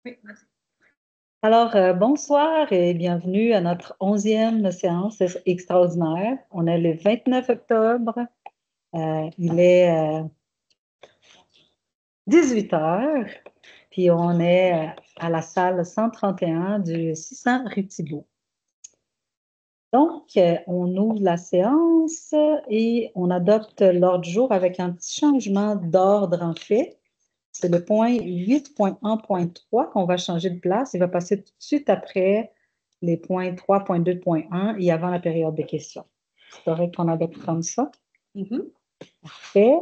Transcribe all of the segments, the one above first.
Oui, vas-y. Alors, bonsoir et bienvenue à notre 11e séance extraordinaire. On est le 29 octobre. Il est 18 heures, puis on est à la salle 131 du 600 rue Thibault. Donc, on ouvre la séance et on adopte l'ordre du jour avec un petit changement d'ordre en fait. C'est le point 8.1.3 qu'on va changer de place. Il va passer tout de suite après les points 3.2.1 et avant la période de questions. C'est correct qu'on adopte comme ça? Parfait.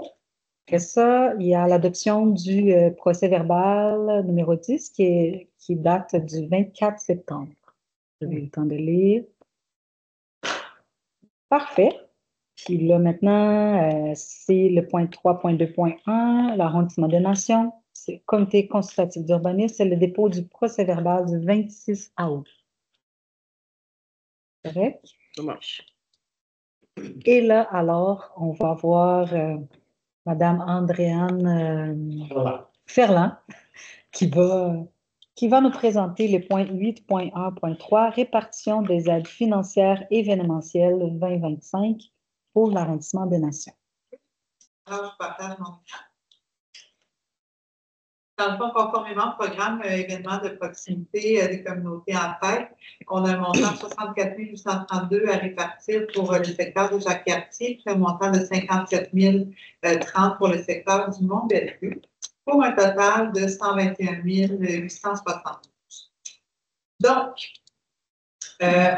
Après ça, il y a l'adoption du procès verbal numéro 10 qui date du 24 septembre. Vous avez eu le temps de lire. Parfait. Puis là, maintenant, c'est le point 3.2.1, l'arrondissement des nations. C'est le comité consultatif d'urbanisme, c'est le dépôt du procès verbal du 26 août. Correct? Ça marche. Et là, alors, on va voir Madame Andréane Ferland qui va nous présenter les points 8.1.3, répartition des aides financières événementielles 2025 pour l'arrondissement des nations. Alors, je partage mon écran. Dans le fond, conformément au programme événements de proximité des communautés en tête, on a un montant de 64 832 à répartir pour le secteur de Jacques-Cartier, puis un montant de 57 030 pour le secteur du Mont-Bellevue, pour un total de 121 872. Donc,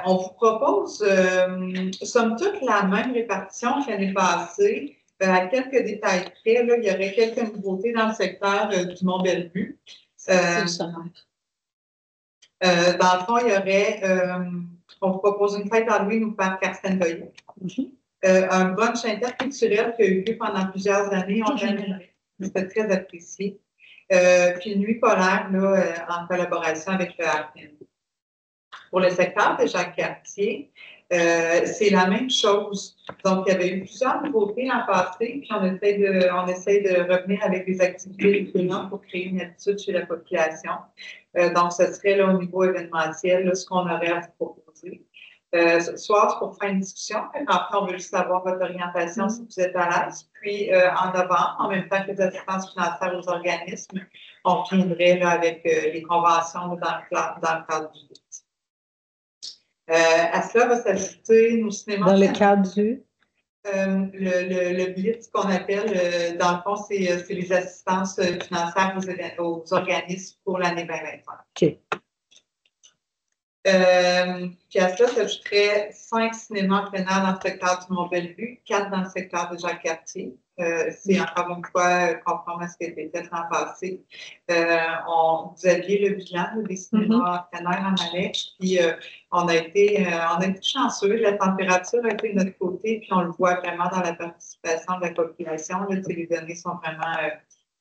on vous propose, somme toute, la même répartition que l'année passée. À quelques détails près, là, il y aurait quelques nouveautés dans le secteur du Mont-Bellevue. Dans le fond, il y aurait, on vous propose une fête Halloween par Carsten Goyer. Un brunch interculturel qui a eu lieu pendant plusieurs années. On c'était très apprécié. Puis une nuit polaire là, en collaboration avec le ARPN. Pour le secteur de Jacques-Cartier, c'est la même chose. Donc, il y avait eu plusieurs nouveautés l'an passé, puis on essaie de revenir avec des activités différentes pour créer une habitude chez la population. Donc, ce serait là, au niveau événementiel là, ce qu'on aurait à vous proposer. Ce soir, c'est pour faire une discussion. Après, on veut juste savoir votre orientation si vous êtes à l'aise. Puis, en novembre, en même temps que les assistances financières aux organismes, on reviendrait là, avec les conventions là, dans le cadre du BIT. À cela va s'ajouter nos cinémas. Dans le cadre du? Le BLITZ qu'on appelle, dans le fond, c'est les assistances financières aux organismes pour l'année 2025. OK. Puis à cela s'ajouterait 5 cinémas en plein air dans le secteur du Mont-Bellevue, 4 dans le secteur de Jacques-Cartier. C'est encore une fois conforme à ce qui a été fait l'an passé. Vous aviez le bilan des cinémas en plein air en Alex, puis on a été chanceux. La température a été de notre côté, puis on le voit vraiment dans la participation de la population. Là, les données sont vraiment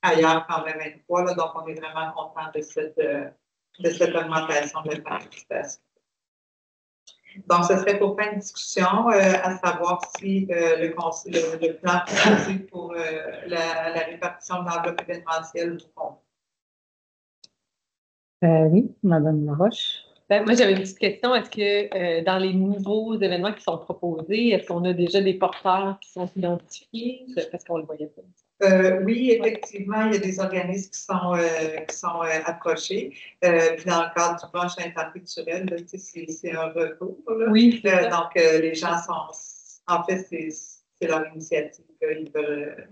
ailleurs qu'en 2023, là, donc on est vraiment content de cette augmentation de la participation. Donc, ce serait pour faire une discussion, à savoir si le plan proposé pour la répartition de l'enveloppe événementielle du fonds. Oui, Mme Laroche. Moi, j'avais une petite question. Est-ce que dans les nouveaux événements qui sont proposés, est-ce qu'on a déjà des porteurs qui sont identifiés? Parce qu'on le voyait pas. Oui, effectivement, il y a des organismes qui sont approchés. Puis dans le cadre du brunch interculturel, c'est un retour. Là. Oui, donc, les gens sont... En fait, c'est leur initiative. Ils veulent...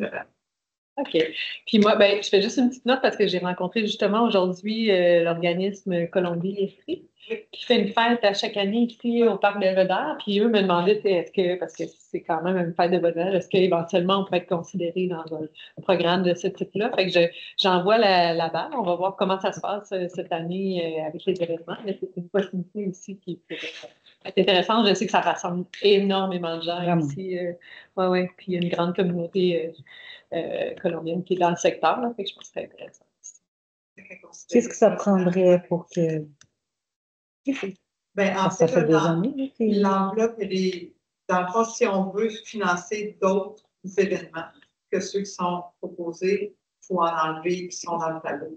OK. Puis moi, je fais juste une petite note parce que j'ai rencontré justement aujourd'hui l'organisme Colombie-Esprit qui fait une fête à chaque année ici au Parc des Vedères. Puis eux me demandaient, parce que c'est quand même une fête de Vedères, est-ce qu'éventuellement on peut être considéré dans un programme de ce type-là? Fait que j'envoie la balle. On va voir comment ça se passe cette année avec les événements. Mais c'est une possibilité aussi qui pourrait être intéressante. Je sais que ça rassemble énormément de gens ici. Oui. Puis il y a une grande communauté colombienne qui est dans le secteur. Là, fait que je pense que c'est intéressant. Qu'est-ce que ça prendrait pour que... En ça fait 2 années. L'enveloppe, dans le fond, si on veut financer d'autres événements que ceux qui sont proposés, il faut en enlever qui sont dans le tableau.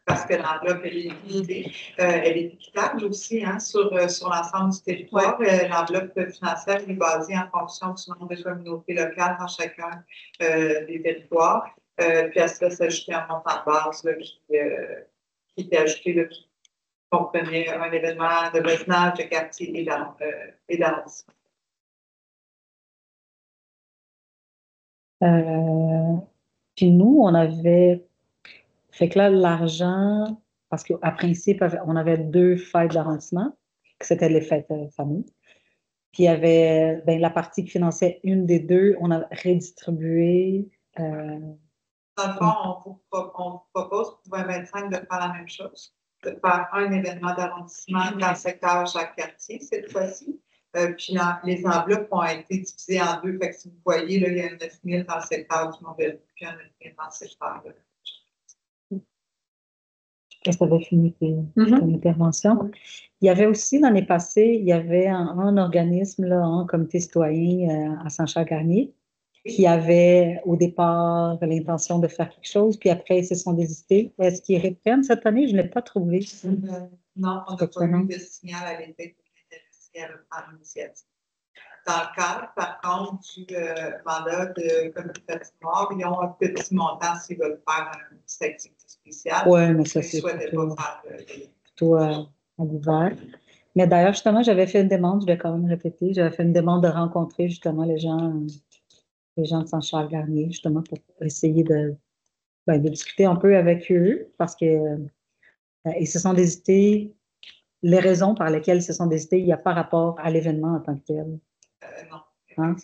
parce que l'enveloppe, elle est limitée. Elle est équitable aussi hein, sur l'ensemble du territoire. L'enveloppe financière est basée en fonction du nombre de communautés locales dans chacun des territoires. Puis à cela s'ajoutait un montant de base là, qui était ajouté, là, qui comprenait un événement de voisinage, de quartier et d'arrondissement. Puis nous, on avait... Fait que là, l'argent, parce qu'à principe, on avait 2 fêtes d'arrondissement, que c'était les fêtes famille. Puis il y avait la partie qui finançait une des 2, on a redistribué. Dans le fond, on vous propose pour 2025 de faire la même chose, de faire un événement d'arrondissement dans le secteur chaque quartier cette fois-ci. Puis les enveloppes ont été divisées en 2. Fait que si vous voyez, là, il y a 9 000 dans le secteur du Mont-Bellevue, puis il y a 9 000 dans le secteur de Ça avait fini ton intervention. Il y avait aussi, l'année passée, il y avait un organisme, là, un comité citoyen à Saint-Charles-Garnier, qui avait au départ l'intention de faire quelque chose, puis après, ils se sont désistés. Est-ce qu'ils reprennent cette année? Je ne l'ai pas trouvé. Non, on n'a pas eu de signal à l'effet pour les à reprendre l'initiative. Dans le cadre, par contre, du mandat de comité patinoire, ils ont un petit montant s'ils veulent faire une petite activité spéciale. Oui, mais ça, c'est plutôt à l'hiver. Mais d'ailleurs, justement, j'avais fait une demande, je vais quand même répéter, j'avais fait une demande de rencontrer justement les gens de Saint-Charles-Garnier, justement, pour essayer de discuter un peu avec eux, parce que ils se sont désistés. Les raisons par lesquelles ils se sont désistés, il n'y a pas rapport à l'événement en tant que tel. Non. Hein?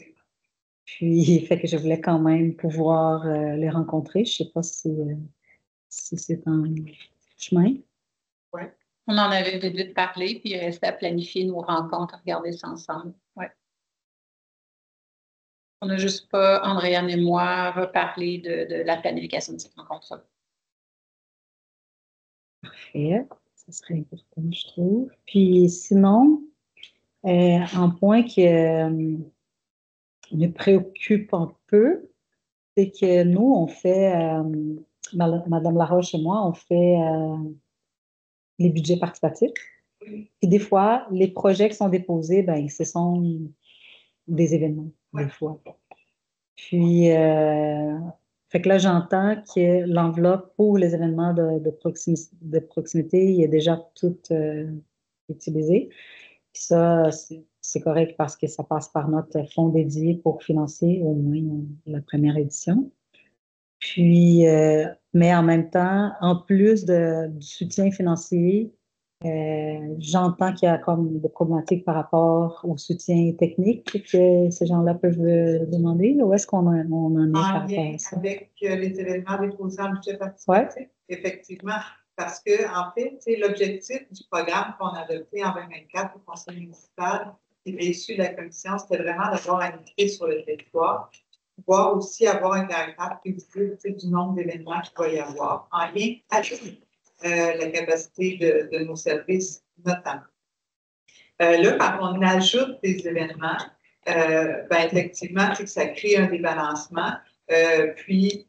Puis, fait que je voulais quand même pouvoir les rencontrer. Je ne sais pas si c'est en chemin. Oui. On en avait vite parlé, puis il restait à planifier nos rencontres, à regarder ça ensemble. Ouais. On n'a juste pas, Andréane et moi, reparlé de la planification de cette rencontre-là. Parfait. Ça serait important, je trouve. Puis sinon, un point qui me préoccupe un peu, c'est que nous, on fait, Madame Laroche et moi, on fait les budgets participatifs. Puis des fois, les projets qui sont déposés, ce sont des événements, des fois. Puis, fait que là, j'entends que l'enveloppe pour les événements de proximité est déjà toute utilisée. Puis ça, c'est correct parce que ça passe par notre fonds dédié pour financer au moins la première édition. Puis, mais en même temps, en plus du soutien financier, j'entends qu'il y a comme des problématiques par rapport au soutien technique que ces gens-là peuvent demander. Où est-ce qu'on en est par rapport à ça? Avec les événements déposés en budget participatif, effectivement. Parce que, en fait, l'objectif du programme qu'on a adopté en 2024 au Conseil municipal, qui est issu de la commission, c'était vraiment d'avoir un équité sur le territoire, pouvoir aussi avoir un caractère prévisible du nombre d'événements qu'il va y avoir, en lien avec la capacité de nos services, notamment. Là, quand on ajoute des événements, effectivement, que ça crée un débalancement. Puis,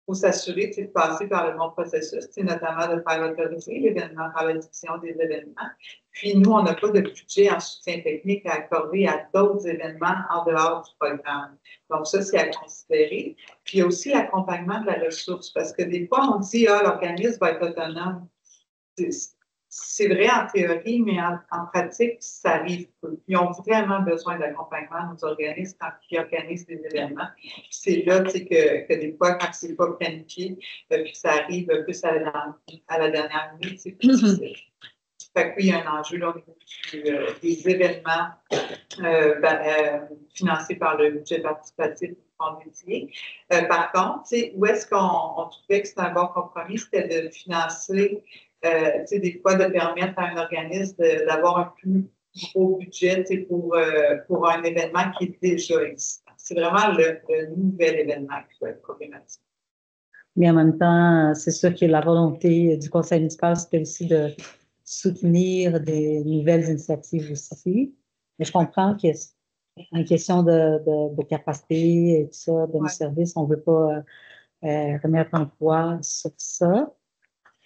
il faut s'assurer de passer par le bon processus, notamment de faire autoriser l'événement par la division des événements. Puis, nous, on n'a pas de budget en soutien technique à accorder à d'autres événements en dehors du programme. Donc, ça, c'est à considérer. Puis, il y a aussi l'accompagnement de la ressource, parce que des fois, on dit, l'organisme va être autonome. C'est vrai en théorie, mais en pratique, ça arrive peu. Ils ont vraiment besoin d'accompagnement, nos organismes, quand ils organisent des événements. C'est là que des fois, quand c'est pas planifié, puis ça arrive plus à la dernière minute, c'est plus difficile. Fait que oui, il y a un enjeu là, au niveau des événements financés par le budget participatif du fonds dédié. Par contre, où est-ce qu'on trouvait que c'était un bon compromis? C'était de financer des fois, de permettre à un organisme d'avoir un plus gros budget pour un événement qui est déjà existant. C'est vraiment le nouvel événement qui peut être problématique. Mais en même temps, c'est sûr que la volonté du conseil municipal, c'était aussi de soutenir des nouvelles initiatives aussi. Mais je comprends qu'en question de capacité et tout ça, de nos services, on ne veut pas remettre en poids sur ça.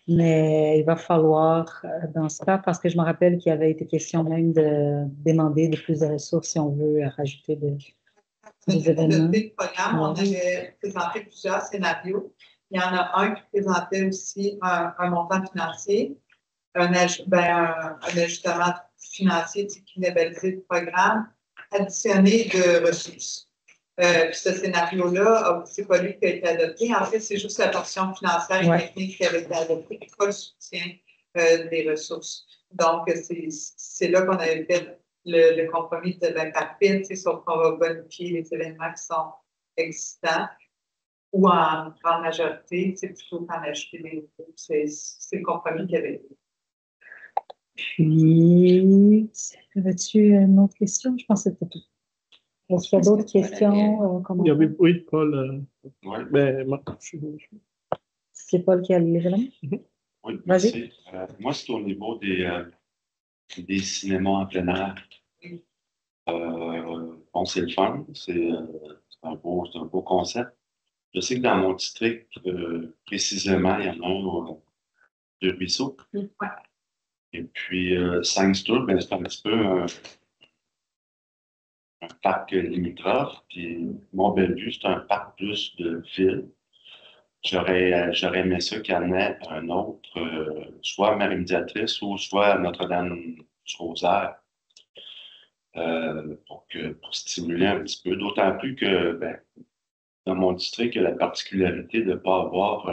Mais il va falloir, dans ce cas, parce que je me rappelle qu'il y avait été question même de demander de plus de ressources si on veut rajouter des événements. Le programme, on avait présenté plusieurs scénarios. Il y en a un qui présentait aussi un montant financier, un ajustement financier qui labellisait le programme, additionné de ressources. Puis ce scénario-là, c'est pas lui qui a été adopté. En fait, c'est juste la portion financière et technique qui avait été adoptée, et pas le soutien des ressources. Donc, c'est là qu'on avait fait le compromis de la CAPIN, sauf qu'on va bonifier les événements qui sont existants ou en grande majorité, plutôt qu'en ajouter des nouveaux. C'est le compromis qu'il y avait. Puis, avais-tu une autre question? Je pense que c'était tout. Est-ce qu'il y a d'autres questions? Il y avait, oui, Paul. Oui. Ben, c'est Paul qui a l'événement? Oui, merci. Moi, c'est au niveau des cinémas en plein air. Bon, c'est le fun. C'est un beau concept. Je sais que dans mon district, précisément, il y en a un de Ruisseau. Ouais. Et puis, Saint-Stour, ben, c'est un petit peu un parc limitrophe. Puis, Mont-Bellevue, c'est un parc plus de ville. J'aurais aimé ça qu'il y en ait un autre, soit à Marie-Médiatrice ou soit à Notre-Dame-du-Rosaire, pour stimuler un petit peu. D'autant plus que ben, dans mon district, il y a la particularité de ne pas avoir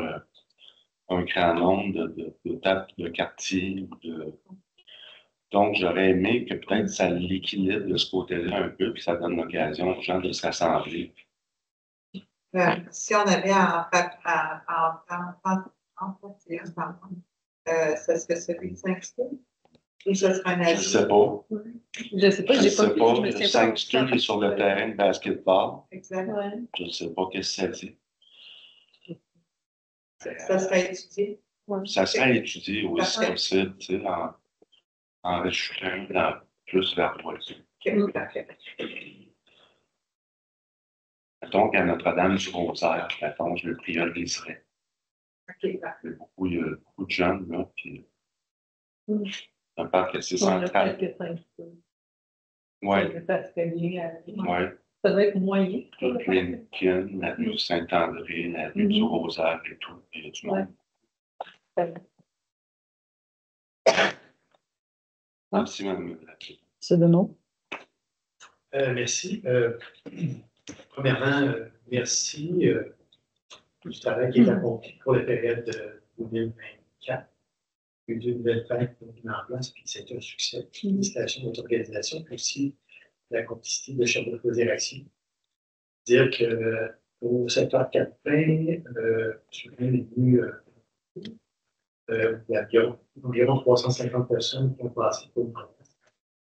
un grand nombre de tables de quartier. Donc, j'aurais aimé que peut-être ça l'équilibre de ce côté-là un peu, puis ça donne l'occasion aux gens de se rassembler. Si on avait ça serait celui de Saint-Stour? Ou ça serait un avis? Je ne sais pas. Je ne sais pas, j'ai pas vu. Le Saint-Stour qui est sur le terrain de basketball. Exactement. Je ne sais pas qu'est-ce que ça dit. Ça serait étudié? Ça serait étudié, oui, c'est possible, tu sais, en rajoutant plus vers l'ouest. Mettons qu'à Notre-Dame-du-Rosaire, mettons, je le prioriserais. Il y a beaucoup de jeunes, là, puis un parc assez central. Oui. Ça doit être moyen. Toute Lincoln, la rue Saint-André, la rue du Rosaire et tout, puis il y a du monde. Merci, Mme la Présidente. C'est de nous. Merci. Premièrement, merci du travail qui est accompli pour la période de 2024. Il y a eu 2 nouvelles fêtes qui ont été mises en place, puis c'était un succès. Félicitations de votre organisation, puis aussi la complicité de Chef de Fédération. Dire que au secteur 4P, je suis venu il y a environ 350 personnes qui ont passé pour le moment.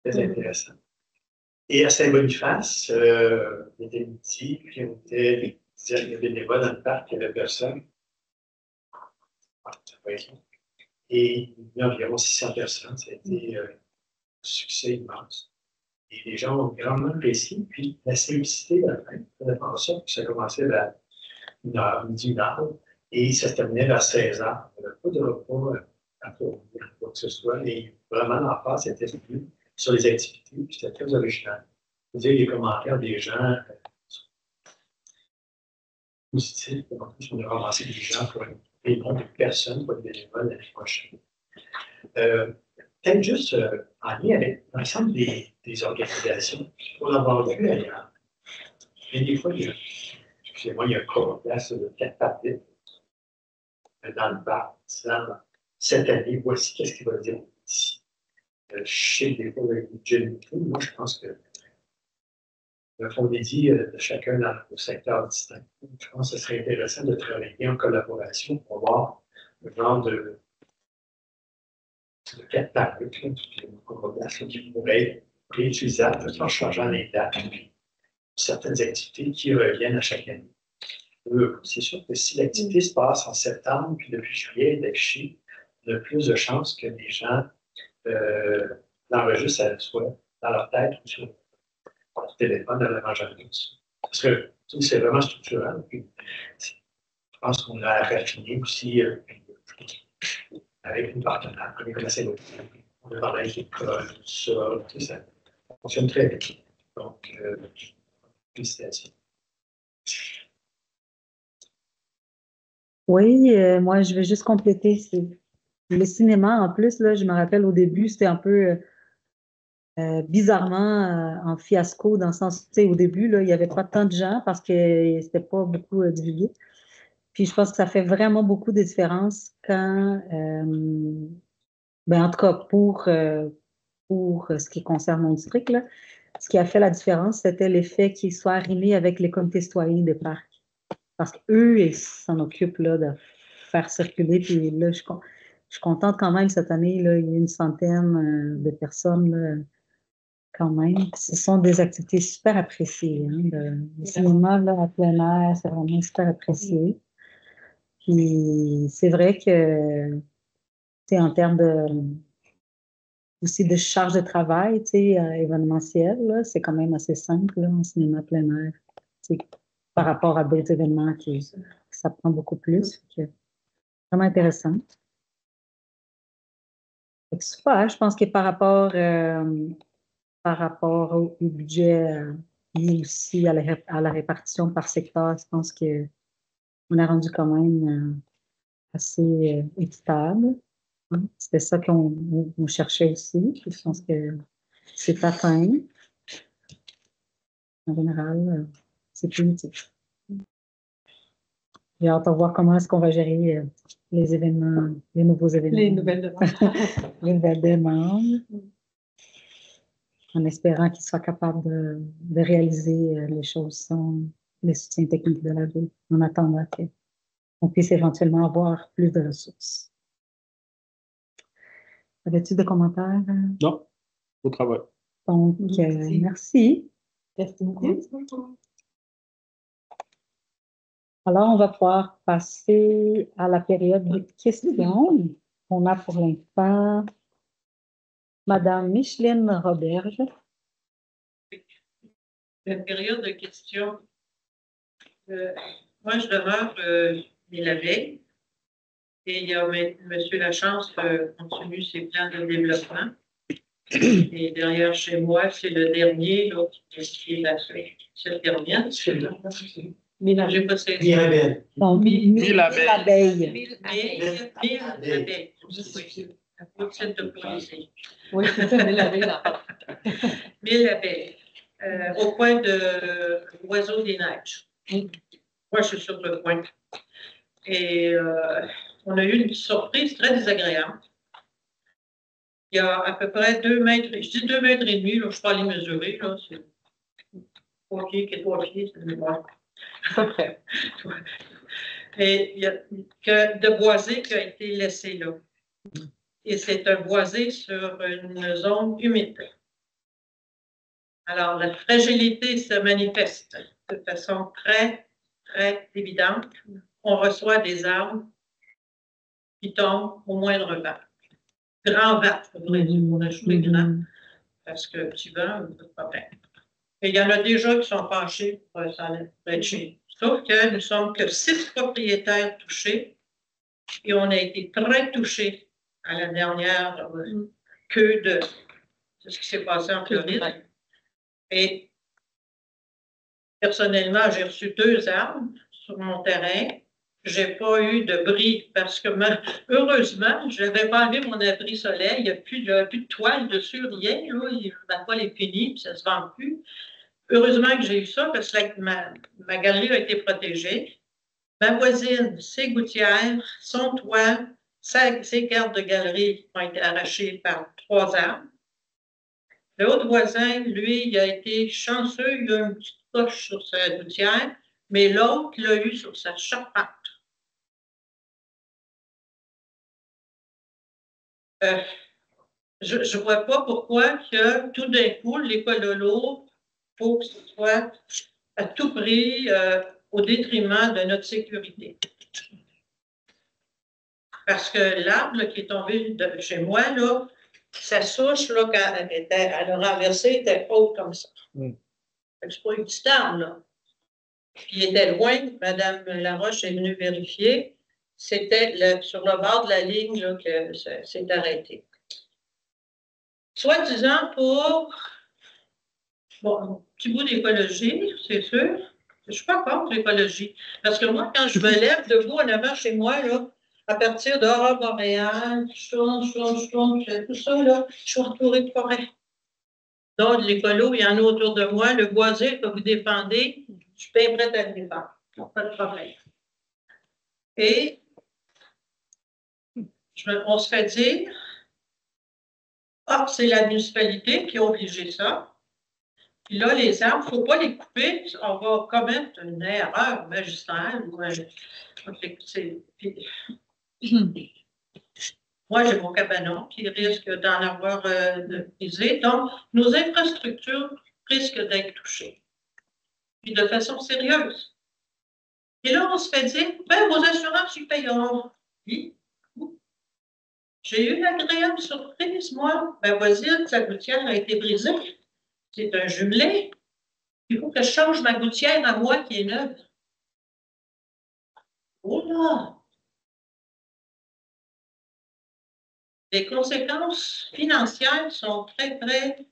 Très intéressant. Et à Saint-Boniface, il était midi, puis on était des bénévoles dans le parc, il n'y avait personne. Et il y a environ 600 personnes, ça a été un succès immense. Et les gens ont grandement apprécié, puis la simplicité de la fête, ça commençait vers 1h, midi, 1h, et ça se terminait vers 16h. Il n'y avait pas de repas à fournir, quoi que ce soit, et vraiment l'emphase était sur les activités, puis c'était très original. Vous avez les commentaires des gens positifs, en plus on a ramassé des gens pour les nombres de personnes, pour les bénévoles l'année prochaine. Peut-être juste en lien avec l'ensemble des organisations, pour l'avoir vu ailleurs. Mais des fois, excusez-moi, il y a un place de 4 papiers dans le bar, disant cette année, voici qu'est-ce qu'il va dire ici. Je sais des fois le budget de tout, moi je pense que le fonds dédié de chacun dans le secteur distinct. Je pense que ce serait intéressant de travailler en collaboration pour voir le genre de 4 papiers, qui pourraient être réutilisables en changeant les dates et certaines activités qui reviennent à chaque année. C'est sûr que si l'activité se passe en septembre, puis depuis juillet, d'afficher, il y a plus de chances que les gens l'enregistrent à la fois dans leur tête ou sur leur téléphone, dans l'agenda. Parce que c'est vraiment structurel. Puis, je pense qu'on a raffiné aussi avec une partenaire, avec la CNOT. On a parlé avec l'école, tout ça, ça fonctionne très bien. Donc, félicitations. Oui, moi, je vais juste compléter. Le cinéma, en plus, là, je me rappelle au début, c'était un peu bizarrement en fiasco, dans le sens, tu sais, au début, là, il n'y avait pas tant de gens parce que c'était pas beaucoup divulgué. Puis je pense que ça fait vraiment beaucoup de différence quand, ben, en tout cas, pour ce qui concerne mon district, là, ce qui a fait la différence, c'était l'effet qu'ils soient arrimés avec les comités citoyens des parcs. Parce qu'eux, ils s'en occupent là, de faire circuler. Puis là, je suis contente quand même cette année, là, il y a une centaine de personnes là, quand même. Ce sont des activités super appréciées. Hein, le cinéma là, à plein air, c'est vraiment super apprécié. Puis c'est vrai que, en termes aussi de charge de travail, événementiel, là, c'est quand même assez simple là, en cinéma plein air. Par rapport à d'autres événements qui ça prend beaucoup plus. Vraiment intéressant. Super, je pense que par rapport au budget et aussi à la répartition par secteur, je pense qu'on a rendu quand même assez équitable. Hein. C'était ça qu'on cherchait aussi. Puis je pense que c'est atteint. En général, c'est positif. J'ai hâte de voir comment est-ce qu'on va gérer les événements, les nouveaux événements. Les nouvelles demandes. Les nouvelles demandes. En espérant qu'ils soient capables de réaliser les choses sans les soutiens techniques de la ville, en attendant qu'on puisse éventuellement avoir plus de ressources. Avais-tu des commentaires? Non, au travail. Donc, merci. Merci beaucoup. Alors, on va pouvoir passer à la période de questions. On a pour l'instant Madame Micheline Roberge. La période de questions. Moi, je demeure Mille-Abeilles et il y a M. Lachance continue ses plans de développement. Et derrière chez moi, c'est le dernier, là, qui est cette dernière. J'ai pas saisi. Mirabelle. Mille-Abeilles. Mille-Abeilles. Oui, c'est ça, Mille-Abeilles. 1000 abeilles. Au coin de l'Oiseau des Neiges. Moi, je suis sur le coin. Et on a eu une surprise très désagréable. Il y a à peu près 2 mètres, je dis 2 mètres et demi, là, je ne suis pas allée mesurer, là, c'est 3 pieds, 3 pieds, c'est à peu près. Et il y a de boisé qui a été laissé là. Et c'est un boisé sur une zone humide. Alors, la fragilité se manifeste de façon très, très évidente. On reçoit des arbres qui tombent au moindre vent. Grand vent, il faudrait dire, on ajouter grand, parce que petit vent, pas de problème. Et il y en a déjà qui sont penchés pour s'en être chez nous. Sauf que nous ne sommes que 6 propriétaires touchés et on a été très touchés à la dernière queue de ce qui s'est passé en Floride. Et personnellement, j'ai reçu 2 arbres sur mon terrain. Je n'ai pas eu de bris parce que, heureusement, je n'avais pas enlevé mon abri soleil. Il n'y a plus de toile dessus, rien. Là, ma toile est finie, puis ça ne se vend plus. Heureusement que j'ai eu ça parce que ma galerie a été protégée. Ma voisine, ses gouttières, son toit, ses gardes de galerie ont été arrachées par 3 arbres. L'autre voisin, lui, il a été chanceux, il a une petite poche sur sa gouttière, mais l'autre l'a eu sur sa charpente. Je ne vois pas pourquoi que tout d'un coup, l'école de l'eau, il faut que ce soit à tout prix au détriment de notre sécurité. Parce que l'arbre qui est tombé de chez moi, là, sa souche, là, quand elle a renversé, était haute comme ça. C'est pas une petite arbre, là. Puis il était loin, Mme Laroche est venue vérifier. c'était sur le bord de la ligne là, que c'est arrêté. Soi-disant pour un petit bout d'écologie, c'est sûr. Je ne suis pas contre l'écologie. Parce que moi, quand je me lève debout en avant chez moi, là, à partir de Montréal, je tourne, je fais tout ça, là, je suis entourée de forêt. Donc, l'écolo, il y en a autour de moi. Le boisé que vous défendez, je suis bien prête à le défendre. Pas de problème. Et on se fait dire, c'est la municipalité qui a obligé ça. Puis là, les arbres, il ne faut pas les couper, on va commettre une erreur magistrale. Moi, j'ai mon cabanon qui risque d'en avoir brisé. Donc, nos infrastructures risquent d'être touchées. Puis de façon sérieuse. Et là, on se fait dire, vos assurances, ils payeront. Oui. J'ai eu l'agréable surprise, moi. Voisine, sa gouttière a été brisée. C'est un jumelé. Il faut que je change ma gouttière à moi qui est neuve. Oh là! Les conséquences financières sont très, très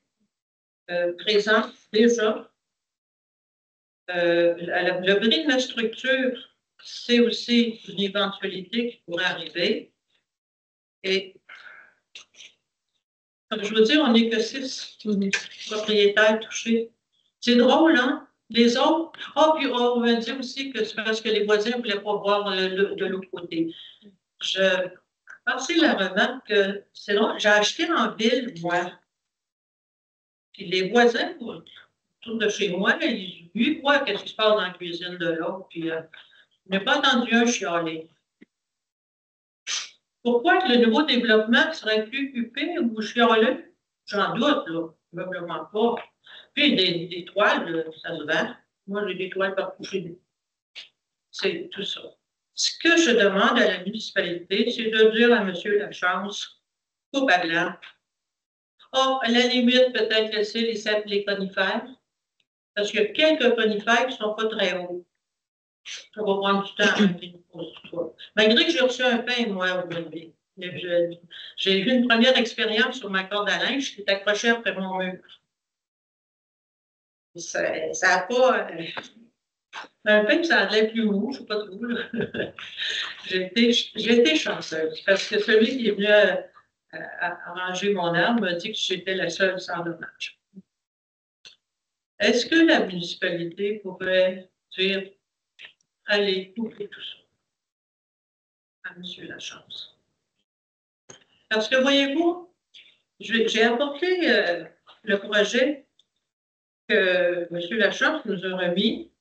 présentes déjà. Le bris de la structure, c'est aussi une éventualité qui pourrait arriver. Et comme je vous dis, on n'est que 6 propriétaires touchés. C'est drôle, hein? Les autres, puis on va dire aussi que c'est parce que les voisins ne voulaient pas voir de l'autre côté. Je passais la remarque que c'est drôle, j'ai acheté en ville, moi. Puis les voisins, autour de chez moi, ils voient qu'est-ce qui se passe dans la cuisine de l'autre, puis je n'ai pas entendu un chialer. Pourquoi que le nouveau développement serait plus occupé ou chialé? J'en doute, là. Probablement pas. Puis des toiles, ça se vend. Moi, j'ai des toiles partout chez nous. C'est tout ça. Ce que je demande à la municipalité, c'est de dire à M. Lachance, coupe à blanc. À la limite, peut-être laisser les conifères, parce qu'il y a quelques conifères qui ne sont pas très hauts. Ça va prendre du temps. Malgré que j'ai reçu un pain, moi, aujourd'hui. J'ai eu une première expérience sur ma corde à linge qui est accrochée après mon mur. Ça n'a pas. Un pain, ça allait plus haut, je ne sais pas trop. J'ai été chanceuse parce que celui qui est venu arranger mon arbre m'a dit que j'étais la seule sans dommage. Est-ce que la municipalité pourrait dire allez, couper tout ça à M. Lachance? Parce que voyez-vous, j'ai apporté le projet que M. Lachance nous a remis.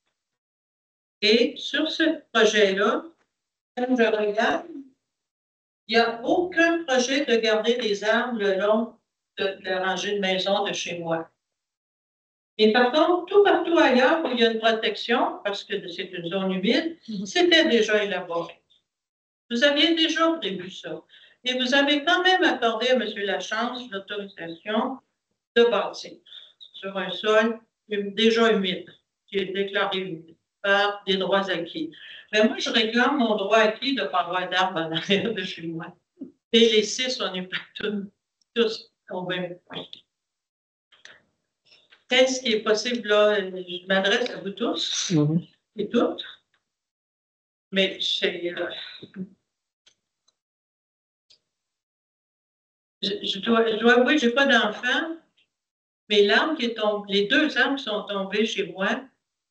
Et sur ce projet-là, quand je regarde, il n'y a aucun projet de garder des arbres le long de la rangée de maisons de chez moi. Et par contre, tout partout ailleurs où il y a une protection, parce que c'est une zone humide, c'était déjà élaboré. Vous aviez déjà prévu ça. Et vous avez quand même accordé à M. Lachance l'autorisation de bâtir sur un sol déjà humide, qui est déclaré humide par des droits acquis. Mais moi, je réclame mon droit acquis de ne pas avoir d'arbres en arrière de chez moi. Et les 6, on est tous au même point. Qu'est-ce qui est possible là? Je m'adresse à vous tous et toutes. Mais je dois avouer que je n'ai pas d'enfant, mais l'arbre qui est tombé, les 2 arbres qui sont tombés chez moi,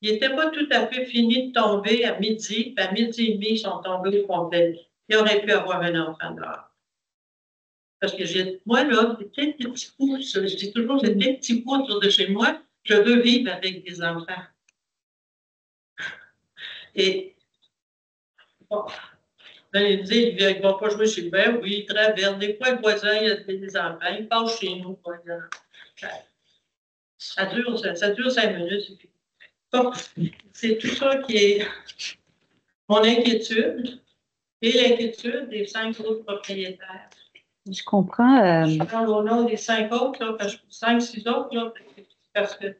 ils n'étaient pas tout à fait finis de tomber à midi, puis à midi et demi, ils sont tombés au complet. Il aurait pu avoir un enfant dehors. Parce que moi, là, des petits pouces, je dis toujours, j'ai des petits pouces autour de chez moi, je veux vivre avec des enfants. Et, bon, là, il dit, il ne va pas jouer chez le père, oui, il traverse. Des fois, le voisin, il a des enfants, il passe chez nous. Ça dure 5 minutes. Bon, c'est tout ça qui est mon inquiétude et l'inquiétude des 5 autres propriétaires. Je comprends. Je parle au nom des 5 autres, là, 5, 6 autres, là, parce que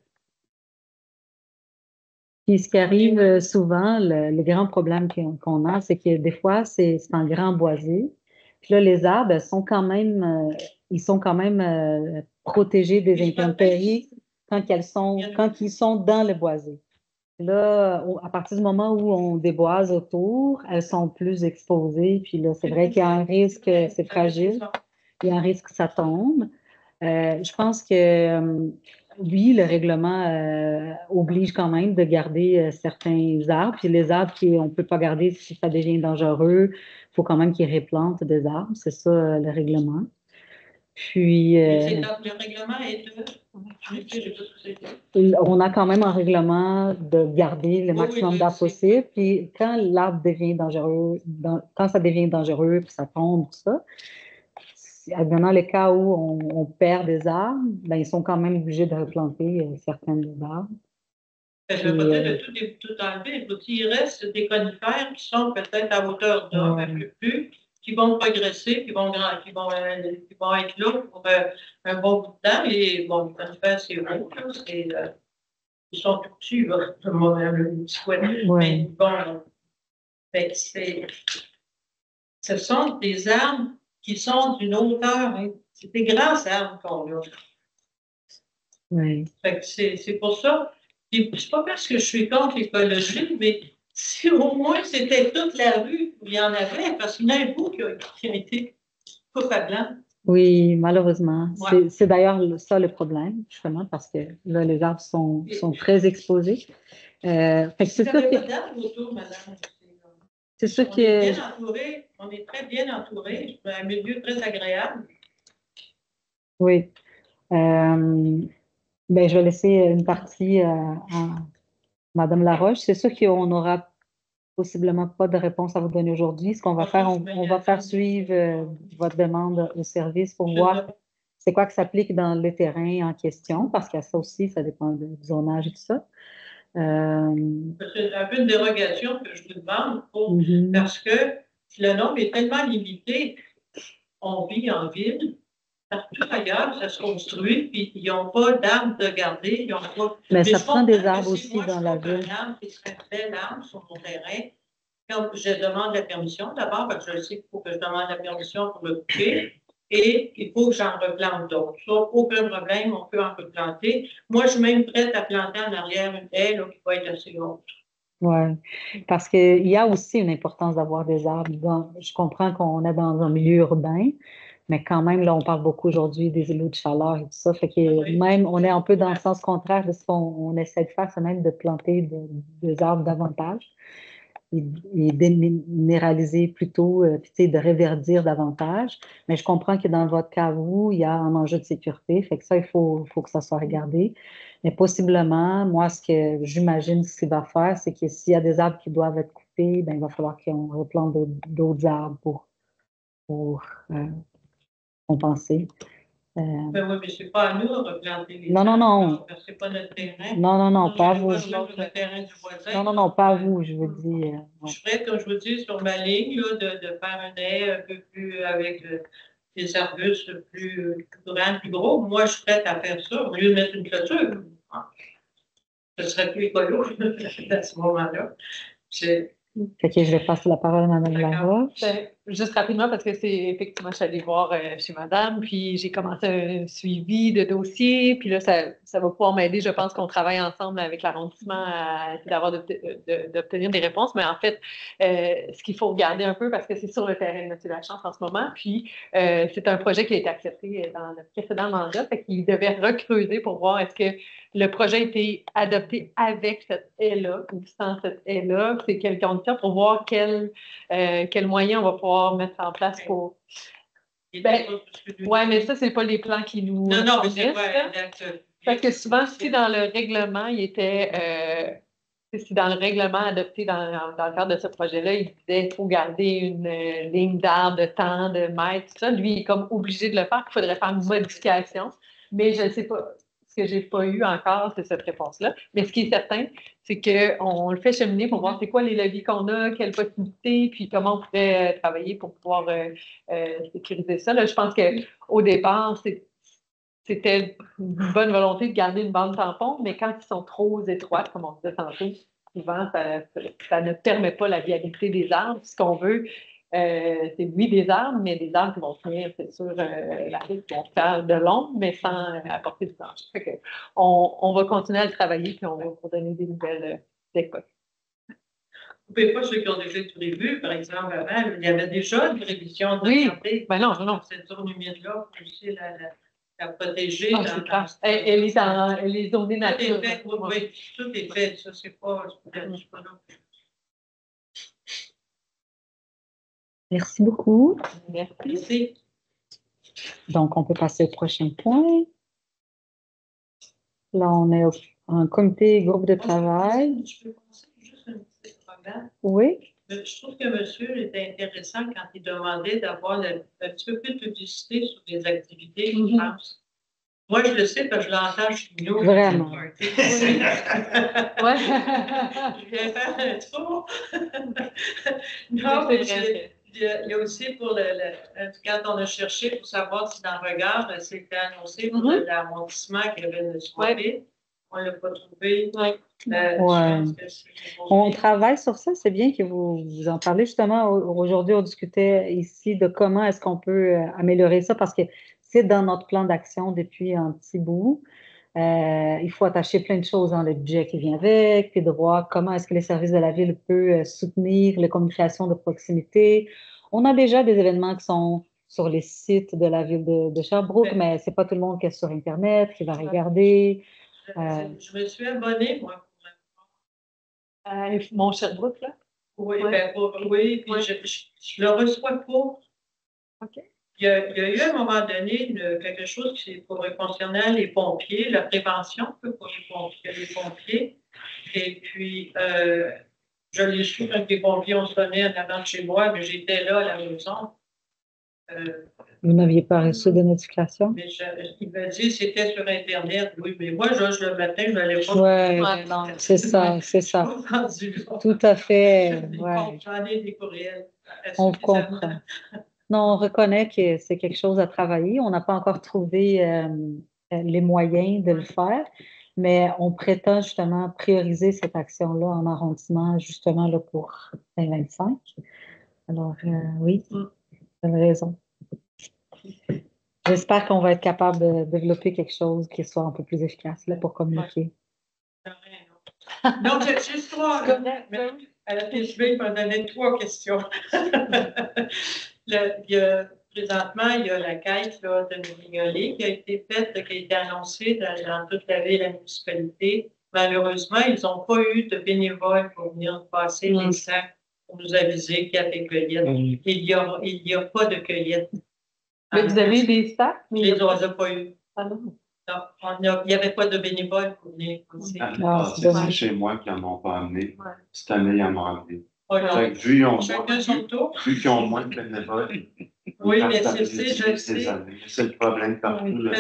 Puis ce qui arrive souvent, le grand problème qu'on a, c'est que des fois, c'est en grand boisé. Puis là, les arbres, ils sont quand même protégés des intempéries quand ils sont dans le boisé. Là, à partir du moment où on déboise autour, elles sont plus exposées. Puis là, c'est vrai qu'il y a un risque, c'est fragile. Il y a un risque que ça tombe. Je pense que oui, le règlement oblige quand même de garder certains arbres. Puis les arbres on ne peut pas garder si ça devient dangereux, il faut quand même qu'ils réplantent des arbres. C'est ça le règlement. Puis, le règlement est on a quand même un règlement de garder le maximum d'arbres possible. Puis quand l'arbre devient dangereux, quand ça devient dangereux, puis ça tombe, tout ça, dans les cas où on perd des arbres, ben, ils sont quand même obligés de replanter certains des arbres. Je ne veux pas dire de tout enlever. Il reste des conifères qui sont peut-être à hauteur d'homme, un peu plus, qui vont progresser, qui vont être là pour un bon bout de temps. Et bon, les conifères, c'est haut, ils sont tout petits, là, le petit couette. Mais bon, ce sont des arbres qui sont d'une hauteur, hein. C'est des grands arbres qu'on a. Oui. C'est pour ça. C'est pas parce que je suis contre l'écologie, mais si au moins c'était toute la rue où il y en avait, parce qu'il y en a un bout qui a été coupé à blanc. Oui, malheureusement. Ouais. C'est d'ailleurs ça le problème, justement, parce que là, les arbres sont très exposés. C'est sûr que... C'est sûr que... On est très bien entouré, un milieu très agréable. Oui. Ben, je vais laisser une partie à Mme Laroche. C'est sûr qu'on n'aura possiblement pas de réponse à vous donner aujourd'hui. Ce qu'on va faire, on va faire suivre votre demande au service pour voir c'est quoi que s'applique dans le terrain en question, parce qu'à ça aussi, ça dépend du zonage et tout ça. C'est un peu une dérogation que je vous demande parce que le nombre est tellement limité. On vit en ville. Partout ailleurs, ça se construit, puis ils n'ont pas d'arbres de garder. Mais ça prend des arbres aussi dans la ville. Un arbre qui serait un bel arbre sur mon terrain. Quand je demande la permission, d'abord, parce que je sais qu'il faut que je demande la permission pour le couper, et il faut que j'en replante d'autres. Ça, aucun problème, on peut en replanter. Moi, je suis même prête à planter en arrière une haie qui va être assez haute. Oui, parce qu'il y a aussi une importance d'avoir des arbres. Je comprends qu'on est dans un milieu urbain, mais quand même, là, on parle beaucoup aujourd'hui des îlots de chaleur et tout ça. Fait que même, on est un peu dans le sens contraire de ce qu'on essaie de faire, c'est même de planter des arbres davantage et déminéraliser plutôt, puis de réverdir davantage. Mais je comprends que dans votre cas, vous, il y a un enjeu de sécurité. Fait que ça, il faut que ça soit regardé. Mais possiblement, moi, ce que j'imagine ce qu'il va faire, c'est que s'il y a des arbres qui doivent être coupés, ben, il va falloir qu'on replante d'autres arbres pour compenser. Ben oui, mais ce n'est pas à nous de replanter les arbres. Non. Ce n'est pas notre terrain. Non, pas à vous. Le terrain du voisin. Non, pas à vous, je vous dis. Je suis prête, comme je vous dis, sur ma ligne, là, de faire un haie un peu plus avec des arbustes plus grands, plus gros. Moi, je suis prête à faire ça au lieu de mettre une clôture. Ce serait plus écolo à ce moment-là. Fait que je vais passer la parole à Mme Laroche. Juste rapidement, parce que c'est effectivement, je suis allée voir chez madame, puis j'ai commencé un suivi de dossier, puis là, ça va pouvoir m'aider. Je pense qu'on travaille ensemble avec l'arrondissement à essayer d'obtenir des réponses, mais en fait, ce qu'il faut regarder un peu, parce que c'est sur le terrain de M. Lachance en ce moment, puis c'est un projet qui a été accepté dans le précédent mandat, fait qu'il devait recreuser pour voir est-ce que le projet a été adopté avec cette haie-là ou sans cette haie-là, c'est quelles conditions pour voir quels moyens on va pouvoir mettre en place pour... Oui, mais ça, c'est pas les plans qui nous... Non, mais c'est pas... Parce que souvent, si dans le règlement, si dans le règlement adopté dans le cadre de ce projet-là, il disait qu'il faut garder une ligne d'arbre de temps, de mètres, tout ça, lui, il est comme obligé de le faire, qu'il faudrait faire une modification. Mais je ne sais pas... Ce que je n'ai pas eu encore, c'est cette réponse-là. Mais ce qui est certain, c'est qu'on le fait cheminer pour voir c'est quoi les leviers qu'on a, quelles possibilités, puis comment on pourrait travailler pour pouvoir sécuriser ça. Là, je pense qu'au départ, c'était une bonne volonté de garder une bande tampon, mais quand ils sont trop étroites, comme on disait tantôt, souvent, ça ne permet pas la viabilité des arbres. Ce qu'on veut, c'est oui des arbres, mais des arbres qui vont tenir, c'est sûr, la route, qui vont faire de l'ombre, mais sans apporter du danger. Fait que on va continuer à le travailler, puis on va vous donner des nouvelles d'époque. Vous ne pouvez pas, ceux qui ont déjà tout vu, par exemple, avant, il y avait déjà une révision de Oui, santé. ben non. Cette zone humide-là, pour aussi la protéger. Ah, c'est clair. Elle est zonée nature. Oui, tout est fait. Ça, c'est pas là. Merci beaucoup. Merci. Donc, on peut passer au prochain point. Là, on est en comité groupe de travail. Je peux penser juste un petit programme. Oui. Je trouve que monsieur était intéressant quand il demandait d'avoir un petit peu plus de publicité sur des activités qu'il pense. Moi, je le sais parce que je l'entends chez nous. Vraiment. Ouais. Je viens faire un tour. Non, mais il y a aussi pour quand on a cherché pour savoir si dans le regard, c'était annoncé pour l'arrondissement qu'il y avait une soirée. On ne l'a pas trouvé. On travaille sur ça. C'est bien que vous en parlez. Justement, aujourd'hui, on discutait ici de comment est-ce qu'on peut améliorer ça parce que c'est dans notre plan d'action depuis un petit bout. Il faut attacher plein de choses dans le budget qui vient avec, puis de voir comment est-ce que les services de la ville peuvent soutenir les communications de proximité. On a déjà des événements qui sont sur les sites de la ville de Sherbrooke, mais c'est pas tout le monde qui est sur Internet, qui va regarder. Je me suis abonnée, moi. Mon Sherbrooke, là? Oui, puis je le reçois pas. OK. Il y a eu à un moment donné quelque chose qui pourrait concerner les pompiers, la prévention pour les pompiers. Et puis, je l'ai su quand les pompiers ont sonné en avant de chez moi, mais j'étais là à la maison. Vous n'aviez pas reçu de notification? Mais il m'a dit que c'était sur Internet. Oui, mais moi, le matin, je n'allais pas. Oui, non, c'est ça, c'est ça. Tout à fait. J'en ai des courriels. On comprend. Non, on reconnaît que c'est quelque chose à travailler. On n'a pas encore trouvé les moyens de le faire, mais on prétend justement prioriser cette action-là en arrondissement, justement là, pour 2025. Alors, oui, vous avez raison. J'espère qu'on va être capable de développer quelque chose qui soit un peu plus efficace là, pour communiquer. Donc, cette histoire, à la PSB, il m'a donné 3 questions. Présentement, il y a la quête là, de Mignolet qui a été faite, qui a été annoncée dans toute la ville et la municipalité. Malheureusement, ils n'ont pas eu de bénévoles pour venir passer les sacs pour nous aviser qu'il y avait cueillette. Il n'y a pas de cueillette. Mais vous avez des sacs? Mais ils n'ont pas eu. Ah non. Non, il n'y avait pas de bénévoles pour venir. C'est chez moi qui n'en ont pas amené. Cette année, ils en ont amené. Vu qu'ils ont moins de bénévoles. Oui, mais je sais. C'est le problème partout. Moi,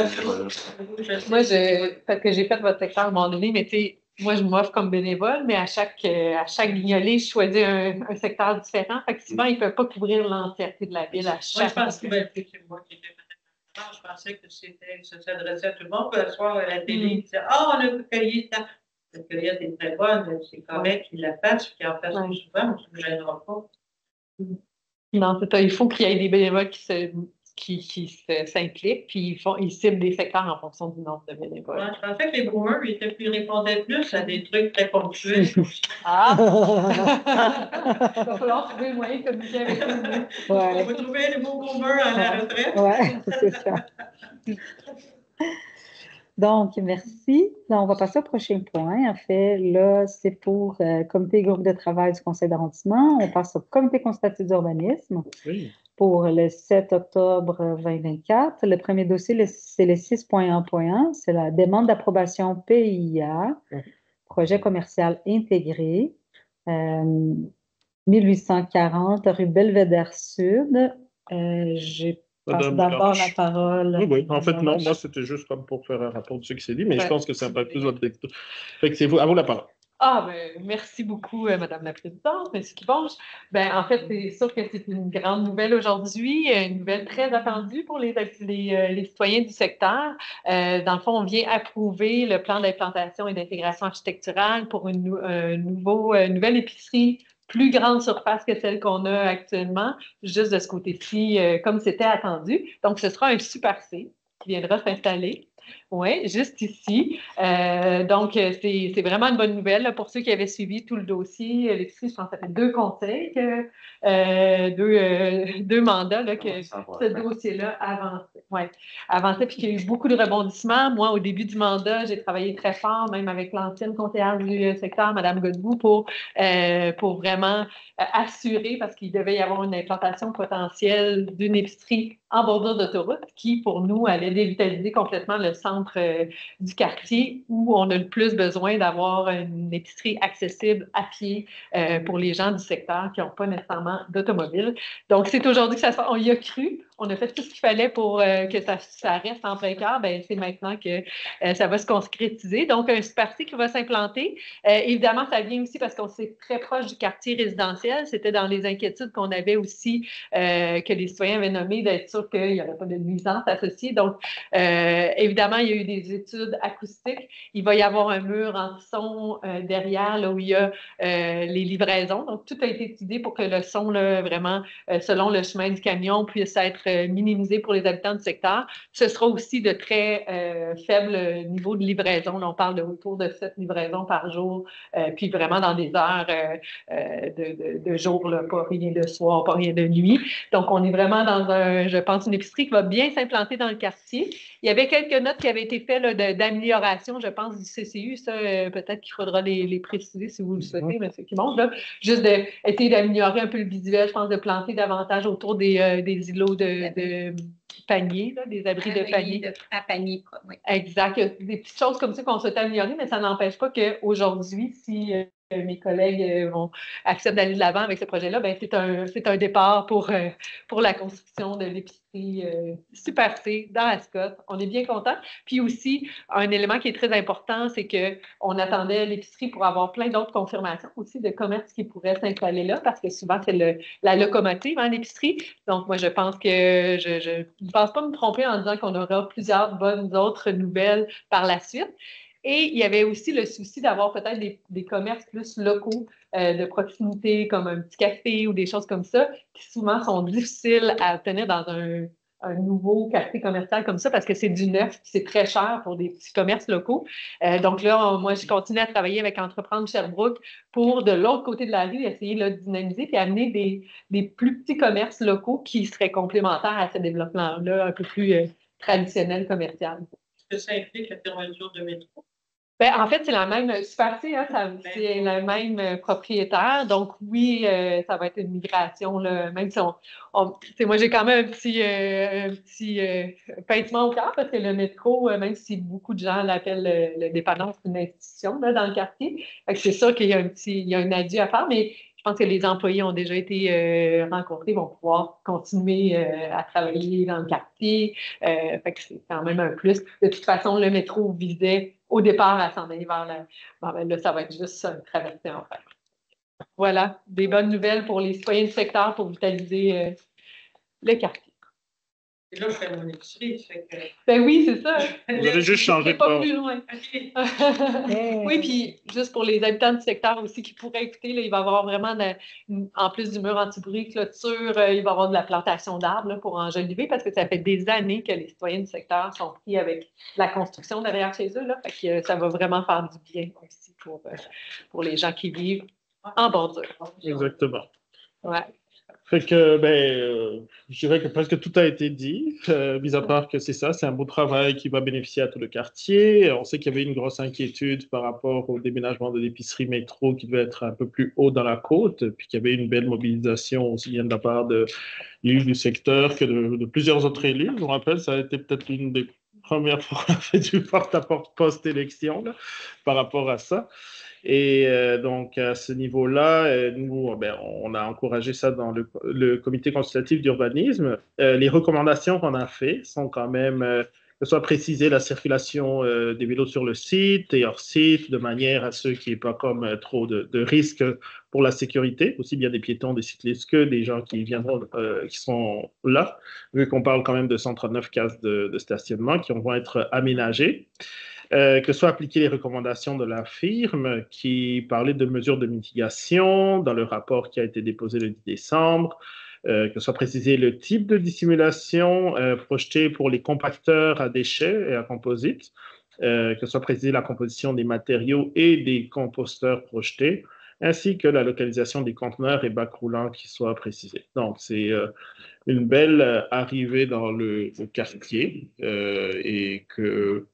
parce que j'ai fait votre secteur à un moment donné, mais tu sais, moi, je m'offre comme bénévole, mais à chaque guignolée, je choisis un secteur différent. Fait que souvent, ils ne peuvent pas couvrir l'entièreté de la ville à chaque. Moi, je pense que c'est moi qui étais. Je pensais que ça s'adressait à tout le monde. Le soir, à la télé, ils disaient on a cueilli tant. La cueillette est très bonne, c'est correct qu'ils la fassent, qu'ils en fassent plus souvent, mais ça ne me gênera pas. Non, c'est ça. Il faut qu'il y ait des bénévoles qui s'impliquent, puis ils ciblent des secteurs en fonction du nombre de bénévoles. Ouais, je pensais que les boomers répondaient plus à des trucs très ponctuels. Ah! Il va falloir trouver un moyen de communiquer avec eux. On va trouver les beaux boomers à la retraite. Oui, c'est ça. Donc, merci. Là, on va passer au prochain point. En fait, là, c'est pour comité groupe de travail du conseil d'arrondissement. On passe au comité consultatif d'urbanisme pour le 7 octobre 2024. Le premier dossier, c'est le 6.1.1. C'est la demande d'approbation PIA, projet commercial intégré, 1840 rue Belvédère Sud. J'ai passe d'abord la parole. Oui. En fait, non, moi, c'était juste comme pour faire un rapport de ce qui s'est dit, mais je pense que ça va plus votre lecture. Fait que c'est vous, à vous la parole. Ah, ben, merci beaucoup, Madame la Présidente. Merci Kiponge. Ben, en fait, c'est sûr que c'est une grande nouvelle aujourd'hui, une nouvelle très attendue pour les citoyens du secteur. Dans le fond, on vient approuver le plan d'implantation et d'intégration architecturale pour nouvelle épicerie plus grande surface que celle qu'on a actuellement, juste de ce côté-ci, comme c'était attendu. Donc, ce sera un Super C qui viendra s'installer. Oui, juste ici. Donc, c'est vraiment une bonne nouvelle là, pour ceux qui avaient suivi tout le dossier. L'épicerie, je pense que ça fait 2 conseils, deux mandats là, que ce dossier-là avançait. Ouais, avançait, puis qu'il y a eu beaucoup de rebondissements. Moi, au début du mandat, j'ai travaillé très fort, même avec l'ancienne conseillère du secteur, Mme Godbout, pour vraiment assurer, parce qu'il devait y avoir une implantation potentielle d'une épicerie en bordure d'autoroute qui, pour nous, allait dévitaliser complètement le centre du quartier où on a le plus besoin d'avoir une épicerie accessible à pied pour les gens du secteur qui n'ont pas nécessairement d'automobile. Donc, c'est aujourd'hui que ça se fait. On y a cru. On a fait tout ce qu'il fallait pour que ça reste en plein cœur. Ben, c'est maintenant que ça va se concrétiser. Donc, un Super C qui va s'implanter. Évidemment, ça vient aussi parce qu'on s'est très proche du quartier résidentiel. C'était dans les inquiétudes qu'on avait aussi que les citoyens avaient nommé d'être sûr qu'il n'y aurait pas de nuisance associée. Donc, évidemment, il y a eu des études acoustiques. Il va y avoir un mur anti-son derrière là, où il y a les livraisons. Donc, tout a été étudié pour que le son, là, vraiment, selon le chemin du camion, puisse être minimisé pour les habitants du secteur. Ce sera aussi de très faible niveau de livraison. Là, on parle de autour de 7 livraisons par jour, puis vraiment dans des heures de jour, là, pas rien de soir, pas rien de nuit. Donc, on est vraiment dans je pense, une épicerie qui va bien s'implanter dans le quartier. Il y avait quelques notes qui avaient été faites d'amélioration, je pense, du CCU. Ça, peut-être qu'il faudra les préciser si vous le souhaitez, M. Kimonge. Juste d'essayer d'améliorer un peu le visuel, je pense, de planter davantage autour des îlots de paniers, là, des abris de paniers. À panier, oui. Exact. Il y a des petites choses comme ça qu'on souhaite améliorer, mais ça n'empêche pas qu'aujourd'hui, si mes collègues acceptent d'aller de l'avant avec ce projet-là, ben, c'est un départ pour la construction de l'épicerie Super C dans Ascot. On est bien contents. Puis aussi, un élément qui est très important, c'est qu'on attendait l'épicerie pour avoir plein d'autres confirmations aussi de commerces qui pourraient s'installer là, parce que souvent, c'est la locomotive, hein, l'épicerie. Donc, moi, je pense que je ne pense pas me tromper en disant qu'on aura plusieurs bonnes autres nouvelles par la suite. Et il y avait aussi le souci d'avoir peut-être des commerces plus locaux de proximité, comme un petit café ou des choses comme ça, qui souvent sont difficiles à obtenir dans un nouveau quartier commercial comme ça parce que c'est du neuf, c'est très cher pour des petits commerces locaux. Donc là, moi, je continue à travailler avec Entreprendre Sherbrooke pour, de l'autre côté de la rue, essayer là, de dynamiser et amener des plus petits commerces locaux qui seraient complémentaires à ce développement-là un peu plus traditionnel commercial. Est-ce que ça implique la fermeture de métro? Ben, en fait, c'est la même Super C, hein, c'est le même propriétaire. Donc, oui, ça va être une migration, là, même si moi, j'ai quand même un petit pincement au cœur parce que le métro, même si beaucoup de gens l'appellent le dépanneur, c'est une institution là, dans le quartier. Fait que c'est sûr qu'il y a il y a un adieu à faire, mais je pense que les employés ont déjà été rencontrés, vont pouvoir continuer à travailler dans le quartier. Fait que c'est quand même un plus. De toute façon, le métro visait au départ à s'en aller vers bon, ben là, ça va être juste ça, une traversée en fait. Voilà, des bonnes nouvelles pour les citoyens du secteur pour vitaliser le quartier. Et là, je fais mon épicerie, ça fait que... Ben oui, c'est ça. Vous allez juste changer de pas port. plus loin. Oui, puis juste pour les habitants du secteur aussi qui pourraient écouter, là, il va y avoir vraiment, en plus du mur anti-bruit, clôture, il va y avoir de la plantation d'arbres pour enjoliver parce que ça fait des années que les citoyens du secteur sont pris avec la construction derrière chez eux. Là, fait que ça va vraiment faire du bien aussi pour les gens qui vivent en bordure. Exactement. Ouais. Fait que, je dirais que presque tout a été dit, mis à part que c'est un beau travail qui va bénéficier à tout le quartier. On sait qu'il y avait une grosse inquiétude par rapport au déménagement de l'épicerie métro qui devait être un peu plus haut dans la côte, puis qu'il y avait une belle mobilisation aussi bien de la part de l'élus du secteur que de plusieurs autres élus. Je me rappelle, ça a été peut-être une des premières fois qu'on a fait du porte-à-porte post-élection là, par rapport à ça. Et donc, à ce niveau-là, nous, on a encouragé ça dans le comité consultatif d'urbanisme. Les recommandations qu'on a faites sont quand même que soit précisée la circulation des vélos sur le site et hors site, de manière à ce qu'il n'y ait pas comme trop de risques pour la sécurité, aussi bien des piétons, des cyclistes que des gens qui viendront, qui sont là, vu qu'on parle quand même de 139 cases de stationnement qui vont être aménagées. Que soient appliquées les recommandations de la firme qui parlait de mesures de mitigation dans le rapport qui a été déposé le 10 décembre, que soit précisé le type de dissimulation projeté pour les compacteurs à déchets et à composites, que soit précisée la composition des matériaux et des composteurs projetés, ainsi que la localisation des conteneurs et bacs roulants qui soient précisés. Donc, c'est une belle arrivée dans le quartier et que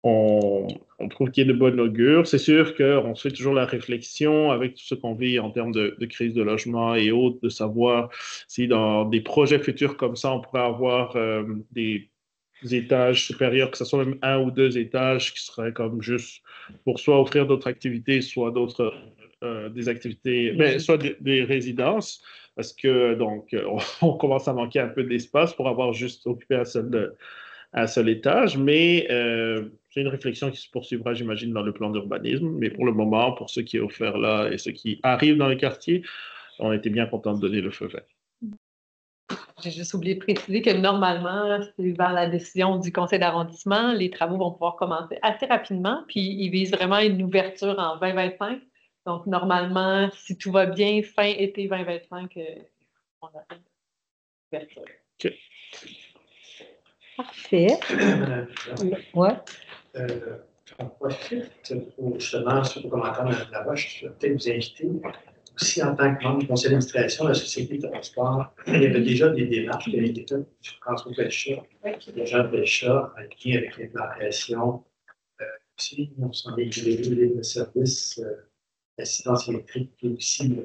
on trouve qu'il y a de bonne augure. C'est sûr qu'on se fait toujours la réflexion avec tout ce qu'on vit en termes de crise de logement et autres, de savoir si dans des projets futurs comme ça, on pourrait avoir des étages supérieurs, que ce soit même 1 ou 2 étages, qui seraient comme juste pour soit offrir d'autres activités, soit d'autres des activités, mais soit des résidences, parce que donc on commence à manquer un peu d'espace pour avoir juste occupé un seul étage, mais c'est une réflexion qui se poursuivra, j'imagine, dans le plan d'urbanisme. Mais pour le moment, pour ce qui est offert là et ce qui arrive dans le quartier, on était bien content de donner le feu vert. J'ai juste oublié de préciser que normalement, vers la décision du conseil d'arrondissement, les travaux vont pouvoir commencer assez rapidement, puis ils visent vraiment une ouverture en 2025. Donc, normalement, si tout va bien, fin été 2025, on a une ouverture. OK. Parfait. Ouais. On profite pour justement, sur le commentaire de la Roche, je vais peut-être vous inviter aussi en tant que membre du conseil d'administration de la Société de transport. Il y avait déjà des démarches qui avaient été faites sur François Pelchat, les gens de Pelchat, qui avec l'implantation aussi, on s'en est équilibré le service d'assistance électrique qui est aussi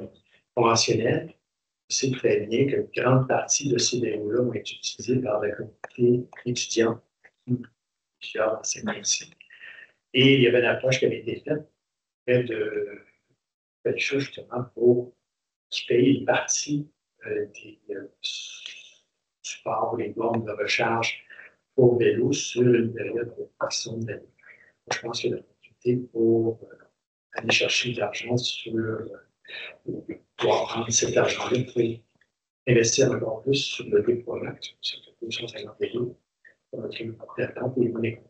conventionnel. On sait très bien qu'une grande partie de ces vélos-là vont être utilisés par la communauté étudiante qui a ces métiers. Et il y avait une approche qui avait été faite près de Pelchat, justement, pour qui paye une partie des supports ou les bornes de recharge pour vélo sur une période de maximum d'années. Je pense qu'il y a l'opportunité pour aller chercher de l'argent pour prendre cet argent-là pour investir encore plus sur le déploiement sur 250 vélos pour notre important pour les monnaies.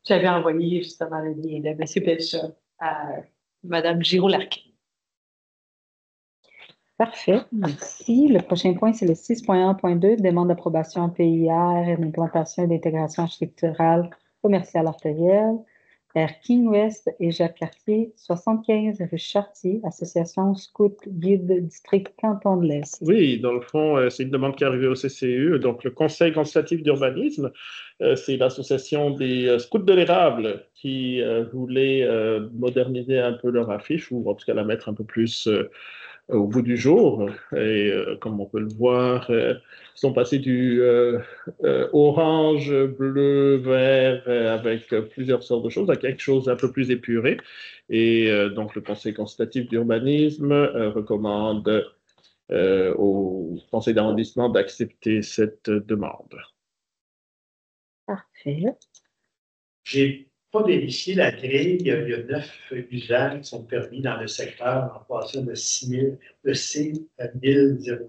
J'avais envoyé justement le lien de M. Pelchat à Mme Giraud-Larquin. Parfait, merci. Le prochain point, c'est le 6.1.2, demande d'approbation PIR et d'implantation et d'intégration architecturale commerciale artérielle, vers King West et Jacques Cartier, 75 rue Chartier, Association Scout Guide District Canton de l'Est. Oui, dans le fond, c'est une demande qui est arrivée au CCU, donc le Conseil consultatif d'urbanisme. C'est l'association des scouts de l'érable qui voulait moderniser un peu leur affiche, ou en tout cas la mettre un peu plus au bout du jour. Et comme on peut le voir, ils sont passés du orange, bleu, vert, avec plusieurs sortes de choses, à quelque chose d'un peu plus épuré. Et donc le Conseil consultatif d'urbanisme recommande au conseil d'arrondissement d'accepter cette demande. Parfait. J'ai pas vérifié la grille. Il y a 9 usages qui sont permis dans le secteur en passant de C 1002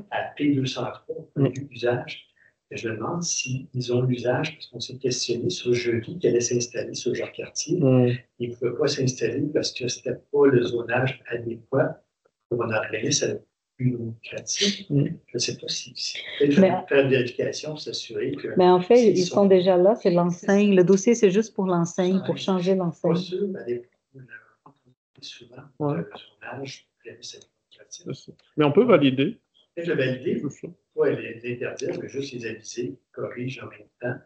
à P203 usage. Et je me demande s'ils ont l'usage, parce qu'on s'est questionné sur Jeudi qui allait s'installer sur Jacques Cartier. Il ne pouvait pas s'installer parce que ce n'était pas le zonage adéquat pour un organisme avec plus lucratif. Je ne sais pas si peut-être je vais faire une vérification pour s'assurer que. Mais en fait, ils sont déjà là, c'est l'enseigne. Le dossier, c'est juste pour l'enseigne, pour changer l'enseigne. Pas sûr, mais souvent, le zonage c'est lucratif. Mais on peut valider. Je vais valider, pas les interdire, mais juste les aviser, corrige en même temps.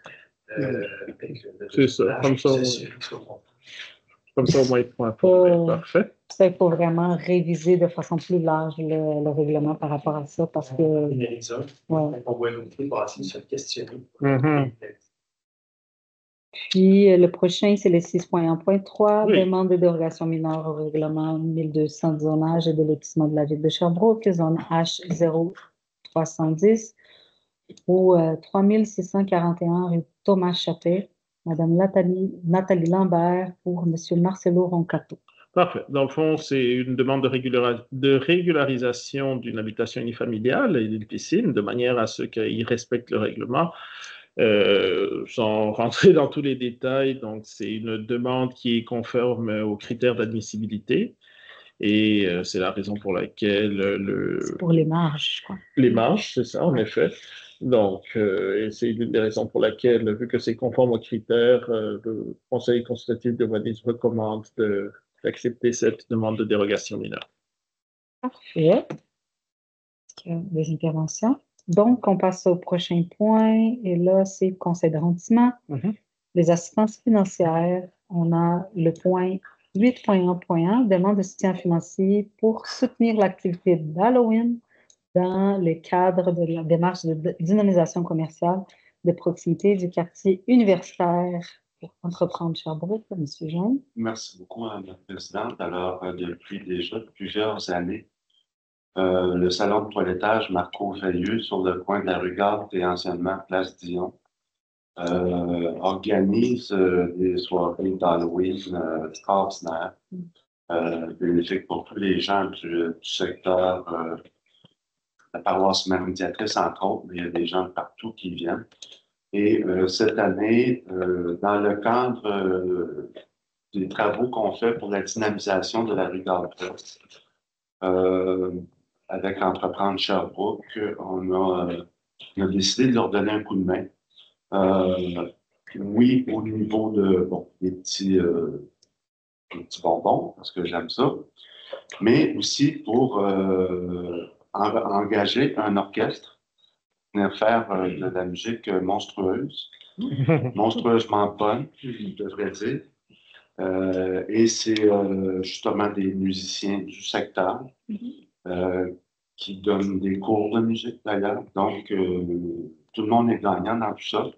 C'est ça, comme ça. Comme ça, au moins, ils pourront apporter. Parfait. Ça, il faut vraiment réviser de façon plus large le règlement par rapport à ça, parce que... On va nous passer sur le questionnaire. Puis, le prochain, c'est le 6.1.3, demande de dérogation mineure au règlement 1200 de zonage et de lotissement de la ville de Sherbrooke, zone H03 310, au 3641 rue Thomas Chappet, Madame Nathalie Lambert pour Monsieur Marcelo Roncato. Parfait. Dans le fond, c'est une demande de régularisation d'une habitation unifamiliale et d'une piscine, de manière à ce qu'ils respectent le règlement. Sans rentrer dans tous les détails, donc c'est une demande qui est conforme aux critères d'admissibilité. Et c'est la raison pour laquelle C'est pour les marges, je crois. Les marges, c'est ça, en effet. Donc, c'est une des raisons pour laquelle, vu que c'est conforme aux critères, le Conseil consultatif d'urbanisme recommande d'accepter cette demande de dérogation mineure. Parfait. Est-ce qu'il y a des interventions? Donc, on passe au prochain point, et là, c'est le conseil d'arrondissement. Les assistances financières, on a le point 8.1.1, demande de soutien financier pour soutenir l'activité d'Halloween dans le cadre de la démarche de dynamisation commerciale de proximité du quartier universitaire pour entreprendre Sherbrooke. M. Jean. Merci beaucoup, Mme la Présidente. Alors, depuis déjà plusieurs années, le salon de toilettage Marco Veilleux sur le coin de la rue Garde et anciennement Place Dion organise des soirées d'Halloween extraordinaires, bénéfiques pour tous les gens du secteur, la paroisse Marie-Médiatrice, entre autres, mais il y a des gens de partout qui viennent. Et cette année, dans le cadre des travaux qu'on fait pour la dynamisation de la rue Garde, avec Entreprendre Sherbrooke, on a décidé de leur donner un coup de main. Oui, au niveau de des petits bonbons, parce que j'aime ça, mais aussi pour engager un orchestre, venir faire de la musique monstrueuse, monstrueusement bonne, je devrais dire. Et c'est justement des musiciens du secteur qui donnent des cours de musique d'ailleurs. Donc, tout le monde est gagnant dans tout ça.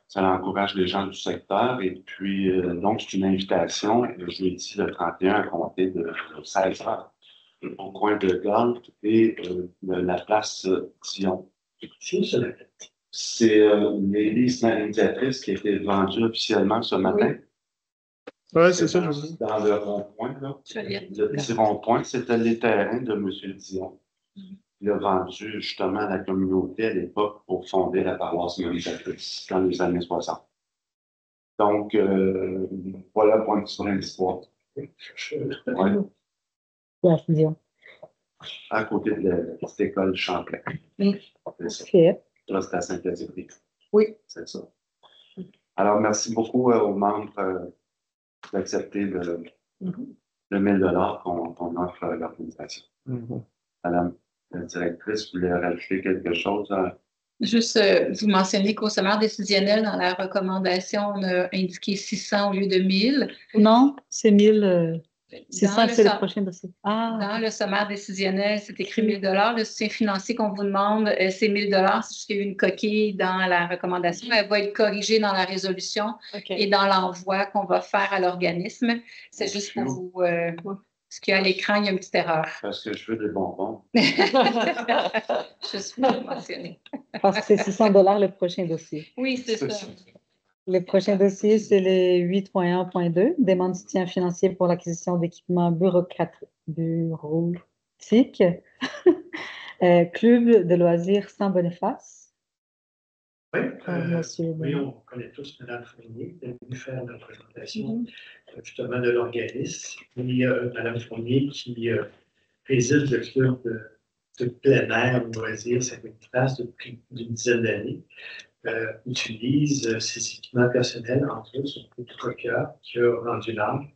Ça encourage les gens du secteur. Et puis, donc, c'est une invitation jeudi le 31 à compter de 16h au coin de Galt et la place Dion. C'est l'église Marie-Médiatrice qui a été vendue officiellement ce matin. Oui, c'est ça. Dans le rond-point, là. Le petit rond-point, c'était les terrains de M. Dion. Il a vendu justement à la communauté à l'époque pour fonder la paroisse Marie-Médiatrice dans les années 60. Donc, voilà pour un petit brin d'histoire. Place Dion. À côté de la petite école Champlain. Parfait. Là, c'est à Saint-Exupéry. Oui. C'est ça. Alors, merci beaucoup aux membres d'accepter le 1 000 qu'on offre à l'organisation. Madame la directrice, vous voulez rajouter quelque chose? Juste vous mentionnez qu'au sommaire décisionnel, dans la recommandation, on a indiqué 600 au lieu de 1000. Non, c'est 1000. 600, c'est le prochain dossier. Dans le sommaire décisionnel, c'est écrit 1 000 $. Le soutien financier qu'on vous demande, c'est 1 000 $. C'est juste qu'il y a eu une coquille dans la recommandation. Elle va être corrigée dans la résolution et dans l'envoi qu'on va faire à l'organisme. C'est juste pour vous... Parce qu'à l'écran, il y a une petite erreur. Parce que je veux des bonbons. Juste pour mentionner. Parce que c'est 600 $ le prochain dossier. Oui, c'est ça. Le prochain dossier, c'est le 8.1.2, demande de soutien financier pour l'acquisition d'équipements bureautiques. Club de loisirs sans Boniface. Oui, Monsieur oui, on connaît tous Mme Fournier, qui est venue faire la présentation justement de l'organisme. Et Mme Fournier qui préside le club de plein air, de loisirs, ça fait une place depuis une dizaine d'années. Utilise ses équipements personnels, entre autres, son coup de trucker qui a rendu l'âme.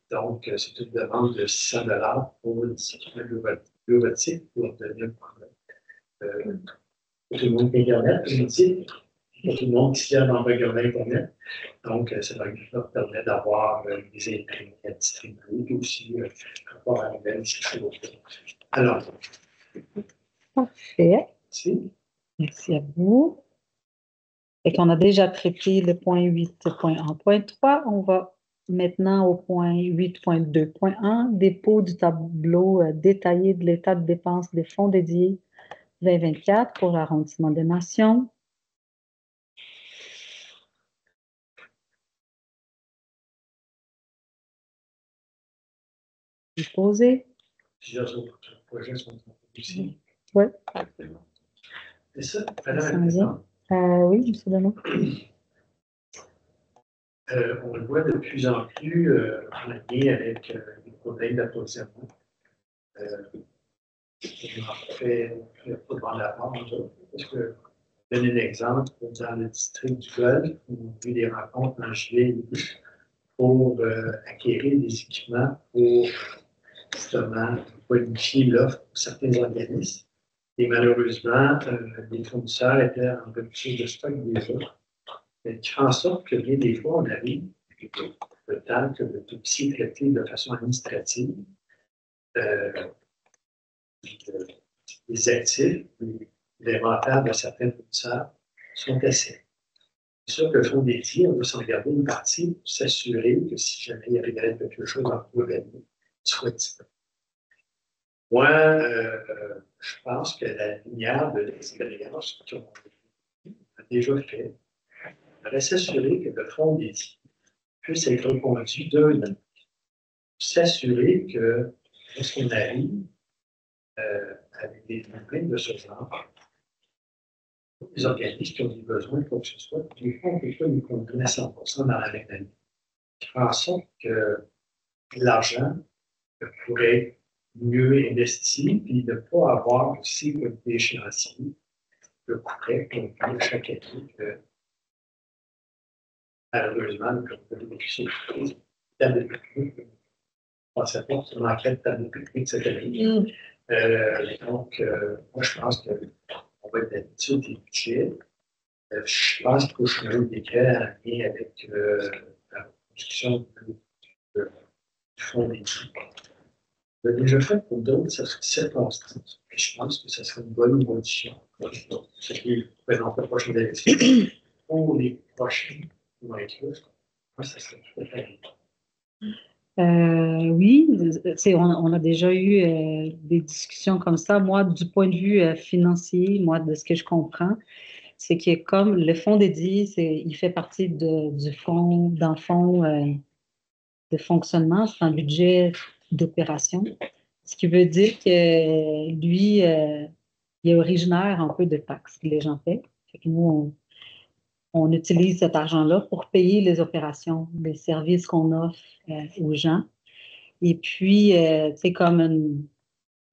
Donc, c'est une demande de 600 $ pour des équipements bureautiques pour devenir tout le monde Internet, je dis, pour tout le monde qui sert dans le regard Internet. Donc, ça leur permet d'avoir des imprimes à distribuer aussi rapport à la nouvelle distribution. Alors, parfait. Merci. Merci à vous. Et qu'on a déjà traité le point 8.1.3, on va maintenant au point 8.2.1, dépôt du tableau détaillé de l'état de dépenses des fonds dédiés 2024 pour l'arrondissement des Nations. Disposé. Plusieurs autres projets sont aussi. Oui. C'est ça, Madame la Présidente. Oui, M. Denon. On le voit de plus en plus en lien avec les problèmes d'approvisionnement. Je m'en fais pas devant la porte, parce que, donner un exemple, dans le district du Golfe, on a eu des rencontres en juillet pour acquérir des équipements pour justement bonifier l'offre pour certains organismes. Et malheureusement, les fournisseurs étaient en rupture de stock déjà. Qui fait en sorte que bien des fois, on arrive le temps que le dossier est traité de façon administrative, les actifs, l'inventaire de certains fournisseurs sont assez. C'est sûr que le fonds dédié, on va s'en garder une partie pour s'assurer que si jamais il y avait quelque chose en cours, il soit disponible. Moi, je pense que la lumière de l'expérience qu'on a déjà fait, on devrait s'assurer que le fonds dédié puisse être reconduit d'un an. S'assurer que lorsqu'on arrive avec des problèmes de ce genre, les organismes qui ont des besoins, quoi que ce soit, les fonds ne nous condamnent à 100% dans la même année. Qui fait en sorte que l'argent pourrait être mieux investi et ne pas avoir aussi comme échéancier le coût qu'on paye chaque année que malheureusement, nous avons bénéficié de table de technique. Je ne pensais pas qu'on manquait de table de technique cette année. Donc, moi, je pense qu'on va être d'habitude des budgets. Je pense qu'il faut changer le décret en lien avec la construction du fonds d'études. Je l'ai déjà fait pour d'autres circonstances. Et je pense que ce serait une bonne modification. Ce qui présente la prochaine élection. Pour les prochains qui vont être là, moi, ça serait tout à fait. Oui, on a déjà eu des discussions comme ça. Moi, du point de vue financier, moi, de ce que je comprends, c'est que comme le fonds dédié, il fait partie du fonds, d'un fonds de fonctionnement, c'est un budget d'opération, ce qui veut dire que lui, il est originaire un peu de taxes que les gens paient. Fait que nous, on utilise cet argent-là pour payer les opérations, les services qu'on offre aux gens. Et puis, c'est comme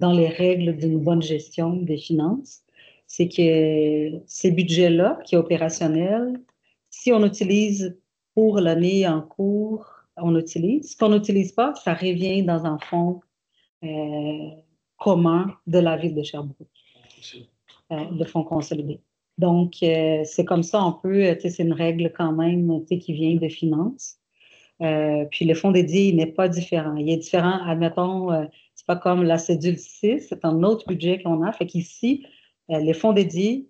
dans les règles d'une bonne gestion des finances, c'est que ces budgets-là, qui est opérationnel, si on utilise pour l'année en cours, on utilise. Ce qu'on n'utilise pas, ça revient dans un fonds commun de la ville de Sherbrooke, le fonds consolidé. Donc, c'est comme ça un peu, c'est une règle quand même qui vient de finances. Puis le fonds dédié, il n'est pas différent. Il est différent, admettons, c'est pas comme la cédule 6, c'est un autre budget qu'on a. Fait qu'ici, les fonds dédiés,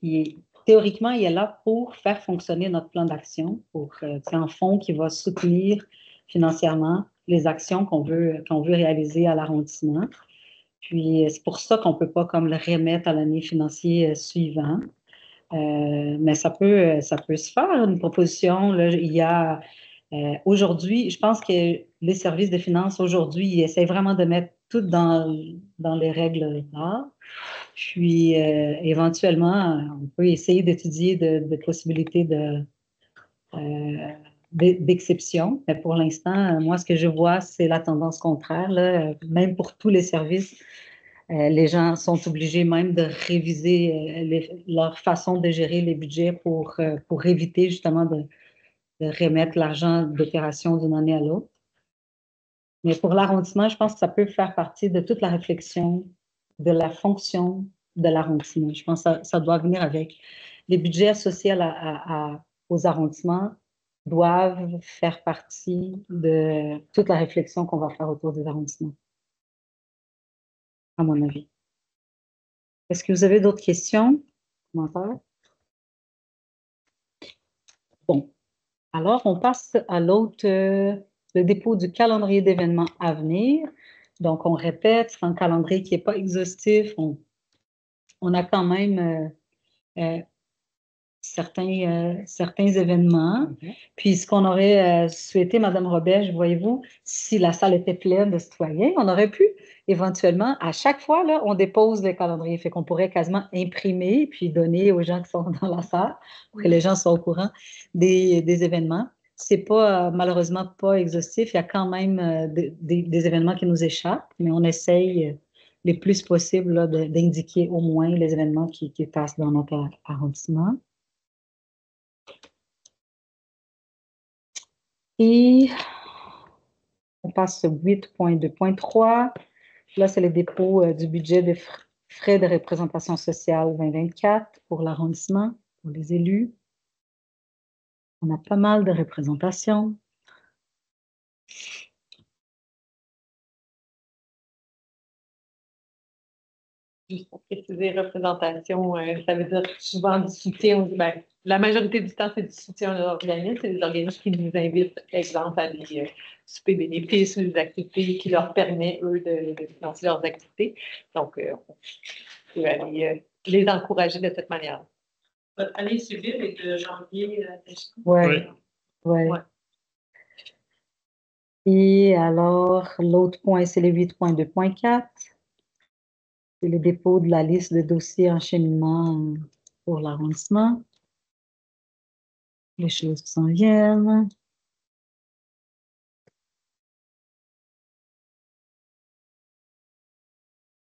théoriquement, il est là pour faire fonctionner notre plan d'action, c'est un fonds qui va soutenir financièrement les actions qu'on veut réaliser à l'arrondissement. Puis c'est pour ça qu'on ne peut pas comme le remettre à l'année financière suivante. Mais ça peut se faire, une proposition. Là, il y a aujourd'hui, je pense que les services de finances aujourd'hui, ils essaient vraiment de mettre tout dans les règles d'art. Puis éventuellement, on peut essayer d'étudier de possibilités d'exception. Mais pour l'instant, moi, ce que je vois, c'est la tendance contraire. Là. Même pour tous les services, les gens sont obligés même de réviser leur façon de gérer les budgets pour éviter justement de remettre l'argent d'opération d'une année à l'autre. Mais pour l'arrondissement, je pense que ça peut faire partie de toute la réflexion de la fonction de l'arrondissement. Je pense que ça doit venir avec. Les budgets associés aux arrondissements doivent faire partie de toute la réflexion qu'on va faire autour des arrondissements, à mon avis. Est-ce que vous avez d'autres questions, commentaires? Bon. Alors, on passe à l'autre, le dépôt du calendrier d'événements à venir. Donc, on répète, c'est un calendrier qui n'est pas exhaustif. on a quand même certains événements. Puis ce qu'on aurait souhaité, Madame Robert, voyez-vous, si la salle était pleine de citoyens, on aurait pu éventuellement, à chaque fois, là, on dépose le calendrier. Fait qu'on pourrait quasiment imprimer puis donner aux gens qui sont dans la salle pour que les gens soient au courant des événements. C'est pas, malheureusement, pas exhaustif. Il y a quand même des événements qui nous échappent, mais on essaye le plus possible là, d'indiquer au moins les événements qui passent dans notre arrondissement. Et on passe au 8.2.3. Là, c'est le dépôt du budget de frais de représentation sociale 2024 pour l'arrondissement, pour les élus. On a pas mal de représentations. Juste pour préciser, représentation, ça veut dire souvent du soutien. Ben, la majorité du temps, c'est du soutien aux organismes. C'est des organismes qui nous invitent, par exemple, à des soupers bénéfices ou des activités qui leur permettent, eux, de financer leurs activités. Donc, on peut aller les encourager de cette manière. Votre année civile est de janvier à décembre. Oui. Ouais. Et alors, l'autre point, c'est le 8.2.4. C'est le dépôt de la liste de dossiers en cheminement pour l'arrondissement. Les choses qui s'en viennent.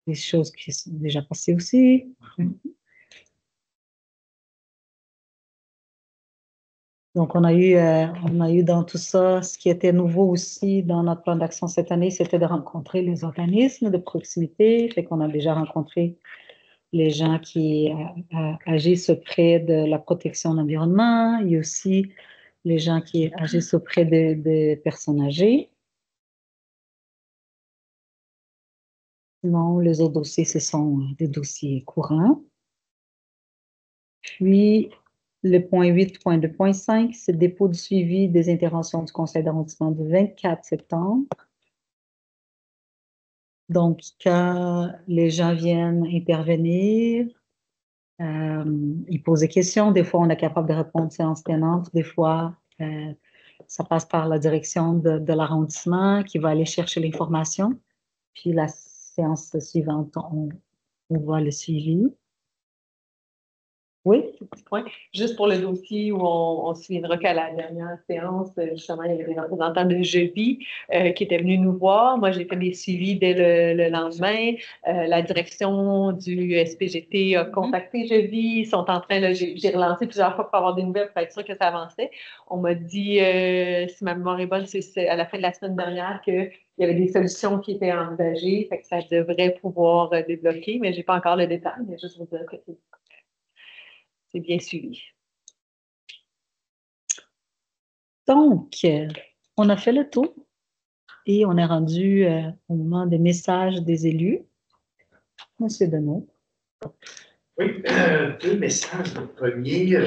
Les choses qui sont déjà passées aussi. Donc, on a eu dans tout ça, ce qui était nouveau aussi dans notre plan d'action cette année, c'était de rencontrer les organismes de proximité. Fait qu'on a déjà rencontré les gens qui agissent auprès de la protection de l'environnement. Il y a aussi les gens qui agissent auprès des personnes âgées. Sinon, les autres dossiers, ce sont des dossiers courants. Puis, le point 8.2.5, c'est le dépôt du suivi des interventions du conseil d'arrondissement du 24 septembre. Donc, quand les gens viennent intervenir, ils posent des questions. Des fois, on est capable de répondre séance tenante. Des fois, ça passe par la direction de l'arrondissement qui va aller chercher l'information. Puis, la séance suivante, on voit le suivi. Oui, petit point. Juste pour le dossier où on se souviendra qu'à la dernière séance, justement, il y avait des représentants de Jevis qui étaient venus nous voir. Moi, j'ai fait des suivis dès le lendemain. La direction du SPGT a contacté Jevis. Ils sont en train, j'ai relancé plusieurs fois pour avoir des nouvelles pour être sûr que ça avançait. On m'a dit, si ma mémoire est bonne, c'est à la fin de la semaine dernière qu'il y avait des solutions qui étaient envisagées, fait que ça devrait pouvoir débloquer, mais je n'ai pas encore le détail, mais juste vous dire que c'est bien suivi. Donc, on a fait le tour et on est rendu au moment des messages des élus. Monsieur Deneau. Oui, deux messages. Le premier,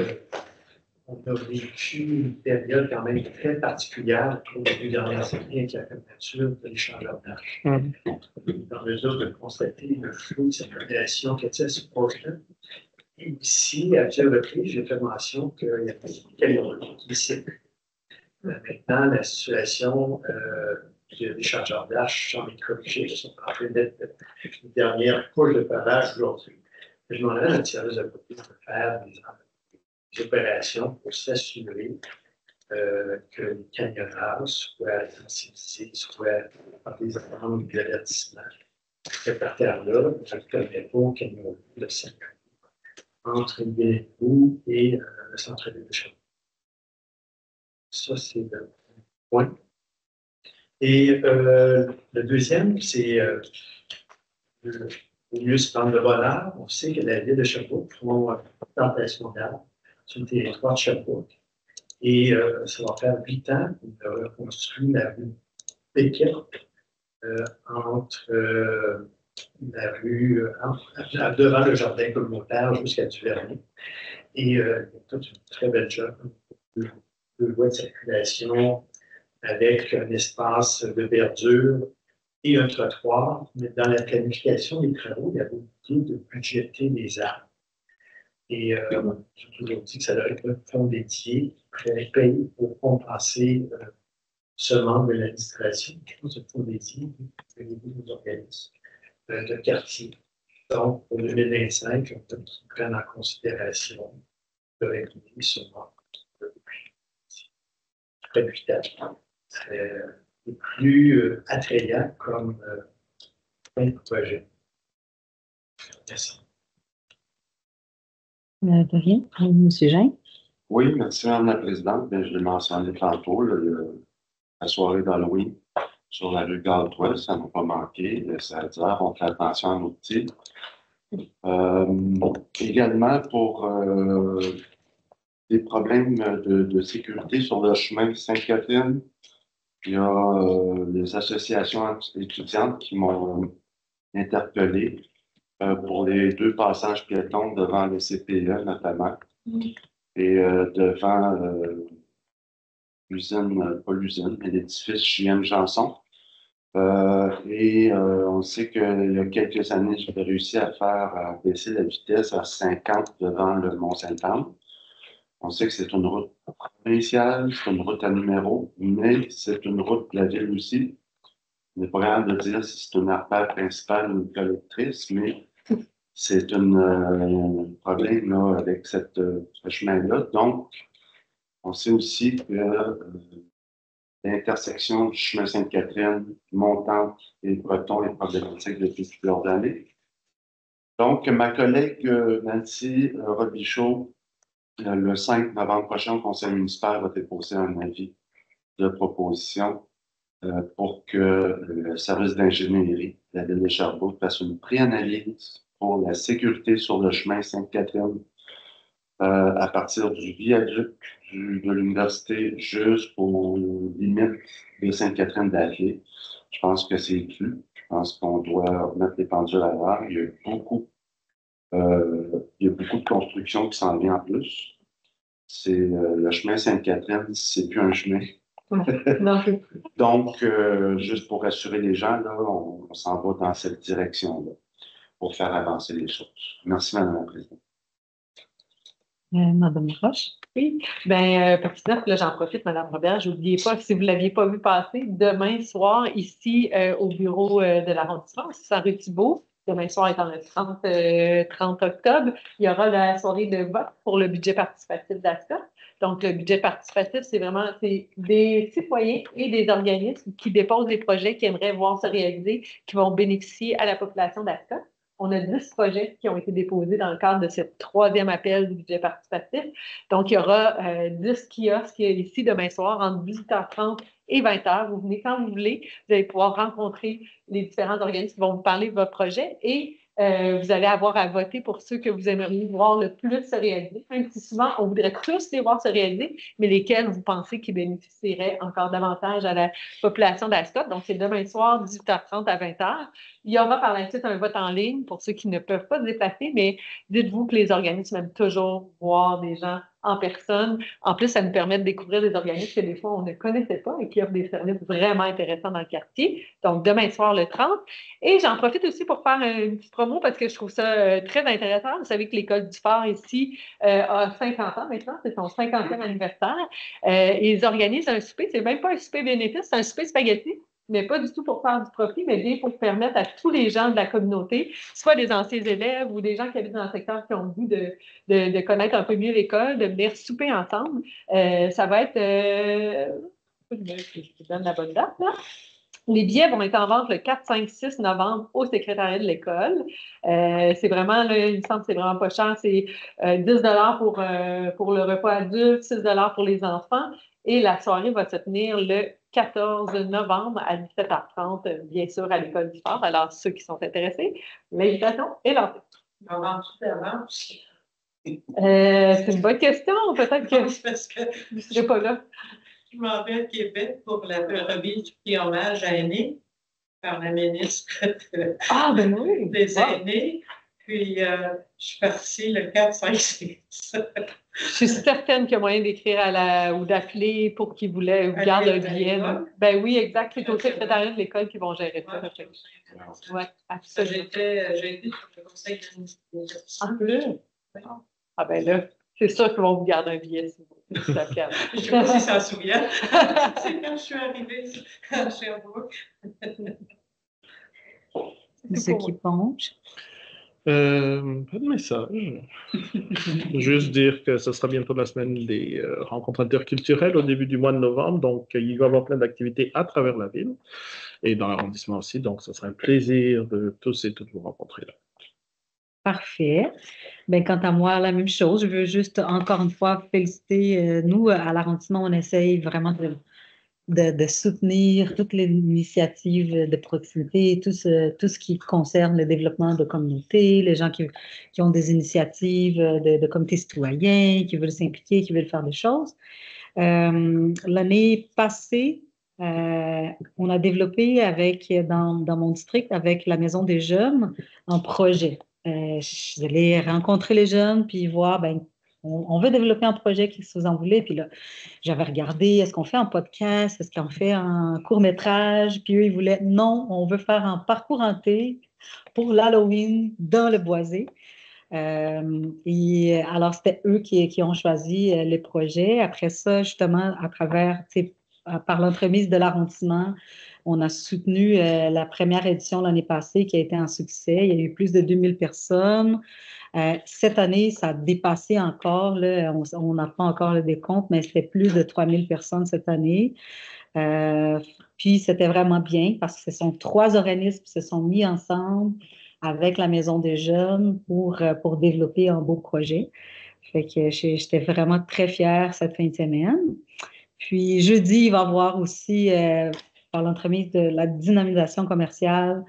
on a vécu une période quand même très particulière pour les 2 dernières années avec la température de l'échangeur d'âge. On est en mesure de constater le flou de circulation qui était à ce proche-là. Et ici, à plusieurs reprises, j'ai fait mention qu'il y a des camions qui circulent. Maintenant, la situation des chargeurs d'âge semble être corrigée. Ils sont en train d'être une dernière couche de pavage aujourd'hui. Je demanderais à notre service de police de faire des opérations pour s'assurer que les camionneurs soient sensibilisés, soit par des amendes ou d'avertissement. Cette parterre-là, je ne connais pas au camion de circuit entre Bénébout et le centre-ville de Chambon. Ça, c'est le point. Et le deuxième, c'est le mieux se prendre de bonheur. On sait que la ville de Sherbrooke font une plantation d'arbres sur le territoire de Sherbrooke. Et ça va faire 8 ans qu'on a reconstruit la rue Péquet entre la rue devant le jardin communautaire jusqu'à Duvernay. Et il y a toute une très belle job de voies de circulation avec un espace de verdure et un trottoir. Mais dans la planification des travaux, il y avait l'idée de budgéter les arbres. Et j'ai toujours dit que ça devrait être un fonds dédié, très payé pour compenser ce manque de l'administration. Ce fonds dédié au niveau des organismes de quartier. Donc, pour 2025, il faut qu'ils prennent en considération de régler ce manque de réputation. C'est plus attrayant comme projet. Merci. De rien. M. Jean? Oui, merci, Mme la Présidente. Bien, je l'ai mentionné tantôt, la soirée d'Halloween sur la rue Galtois, ça n'a pas manqué. Ça veut dire on fait attention à nos petits. Également pour des problèmes de sécurité sur le chemin Sainte-Catherine, il y a les associations étudiantes qui m'ont interpellé pour les 2 passages piétons devant le CPE notamment et devant l'usine, pas l'usine, mais l'édifice JM Janson. On sait qu'il y a quelques années, j'avais réussi à faire baisser la vitesse à 50 devant le Mont-Sainte-Anne. On sait que c'est une route provinciale, c'est une route à numéro, mais c'est une route de la ville aussi. On n'est pas capable de dire si c'est une artère principale ou une collectrice, mais c'est un problème là, avec ce chemin-là. Donc, on sait aussi que l'intersection du chemin Sainte-Catherine, Montante et Breton est problématique depuis plusieurs années. Donc, ma collègue Nancy Robichaud, le 5 novembre prochain, au Conseil municipal va déposer un avis de proposition pour que le service d'ingénierie de la ville de Sherbrooke fasse une préanalyse pour la sécurité sur le chemin Sainte-Catherine à partir du viaduc de l'université jusqu'aux limites de Sainte-Catherine d'Allier. Je pense que c'est cru. Je pense qu'on doit mettre les pendules à l'heure. Il y a beaucoup de constructions qui s'en viennent en plus. C'est le chemin Sainte-Catherine, c'est plus un chemin. Donc, juste pour rassurer les gens, là, on s'en va dans cette direction-là pour faire avancer les choses. Merci, Mme la Présidente. Mme Roche? Oui, bien, pertinent, là, j'en profite, Mme Robert, n'oubliez pas, si vous ne l'aviez pas vu passer, demain soir, ici, au bureau de l'arrondissement, c'est rue Thibault. Demain soir étant le 30 octobre, il y aura la soirée de vote pour le budget participatif d'ASCA. Donc, le budget participatif, c'est vraiment des citoyens et des organismes qui déposent des projets qu'ils aimeraient voir se réaliser, qui vont bénéficier à la population d'ASCA. On a 10 projets qui ont été déposés dans le cadre de ce 3e appel du budget participatif. Donc, il y aura 10 kiosques ici demain soir entre 18h30 et 20h. Vous venez quand vous voulez. Vous allez pouvoir rencontrer les différents organismes qui vont vous parler de votre projet et vous allez avoir à voter pour ceux que vous aimeriez voir le plus se réaliser. Même si souvent, on voudrait tous les voir se réaliser, mais lesquels vous pensez qui bénéficieraient encore davantage à la population d'Ascot. Donc, c'est demain soir, 18h30 à 20h. Il y aura par la suite un vote en ligne pour ceux qui ne peuvent pas se déplacer, mais dites-vous que les organismes aiment toujours voir des gens en personne. En plus, ça nous permet de découvrir des organismes que des fois, on ne connaissait pas et qui offrent des services vraiment intéressants dans le quartier. Donc, demain soir, le 30. Et j'en profite aussi pour faire une petite promo parce que je trouve ça très intéressant. Vous savez que l'École du Phare ici a 50 ans maintenant, c'est son 50e anniversaire. Ils organisent un souper, c'est même pas un souper bénéfice, c'est un souper spaghetti, mais pas du tout pour faire du profit, mais bien pour permettre à tous les gens de la communauté, soit des anciens élèves ou des gens qui habitent dans le secteur qui ont le goût de connaître un peu mieux l'école, de venir souper ensemble. Ça va être... je vous donne la bonne date, là. Les billets vont être en vente le 4, 5, 6 novembre au secrétariat de l'école. C'est vraiment, là, il me semble que c'est vraiment pas cher. C'est 10 pour le repas adulte, 6 pour les enfants. Et la soirée va se tenir le 14 novembre à 17h30, bien sûr, à l'École du Phare. Alors, ceux qui sont intéressés, l'invitation est lancée. C'est une bonne question. Peut-être que parce que je ne serai pas là. Je m'en vais à Québec pour la remise du prix hommage à Annie par la ministre des Aînés. Puis, je suis partie le 4, 5, 6. Je suis certaine qu'il y a moyen d'écrire ou d'appeler pour qu'ils voulaient ou gardent un billet. Ben oui, exact. C'est au secrétariat de l'école qui vont gérer ça. Oui, absolument. J'ai été sur le conseil d'administration. En plus? Ah ben là, c'est sûr qu'ils vont vous garder un billet si vous je ne sais pas si ça se souvient. C'est quand je suis arrivée à Sherbrooke. Monsieur Kiponge. Pas de message. Juste dire que ce sera bientôt la semaine des rencontres interculturelles au début du mois de novembre. Donc, il va y avoir plein d'activités à travers la ville et dans l'arrondissement aussi. Donc, ce sera un plaisir de tous et toutes vous rencontrer là. Parfait. Bien, quant à moi, la même chose. Je veux juste encore une fois féliciter. Nous, à l'arrondissement, on essaye vraiment de soutenir toutes les initiatives de proximité, tout ce qui concerne le développement de communautés, les gens qui ont des initiatives de comités citoyens, qui veulent s'impliquer, qui veulent faire des choses. L'année passée, on a développé dans mon district avec la Maison des Jeunes un projet. Je allais rencontrer les jeunes puis voir, ben, on veut développer un projet, qu'est-ce que vous en voulez? Puis là, j'avais regardé, est-ce qu'on fait un podcast? Est-ce qu'on fait un court-métrage? Puis eux, ils voulaient, non, on veut faire un parcours hanté pour l'Halloween dans le Boisé. Et alors, c'était eux qui ont choisi les projets. Après ça, justement, par l'entremise de l'arrondissement, on a soutenu la première édition l'année passée qui a été un succès. Il y a eu plus de 2000 personnes. Cette année, ça a dépassé encore, là, on n'a pas encore le décompte, mais c'était plus de 3000 personnes cette année. Puis c'était vraiment bien parce que ce sont 3 organismes qui se sont mis ensemble avec la Maison des Jeunes pour développer un beau projet. Fait que j'étais vraiment très fière cette fin de semaine. Puis jeudi, il va y avoir aussi, par l'entremise de la dynamisation commerciale,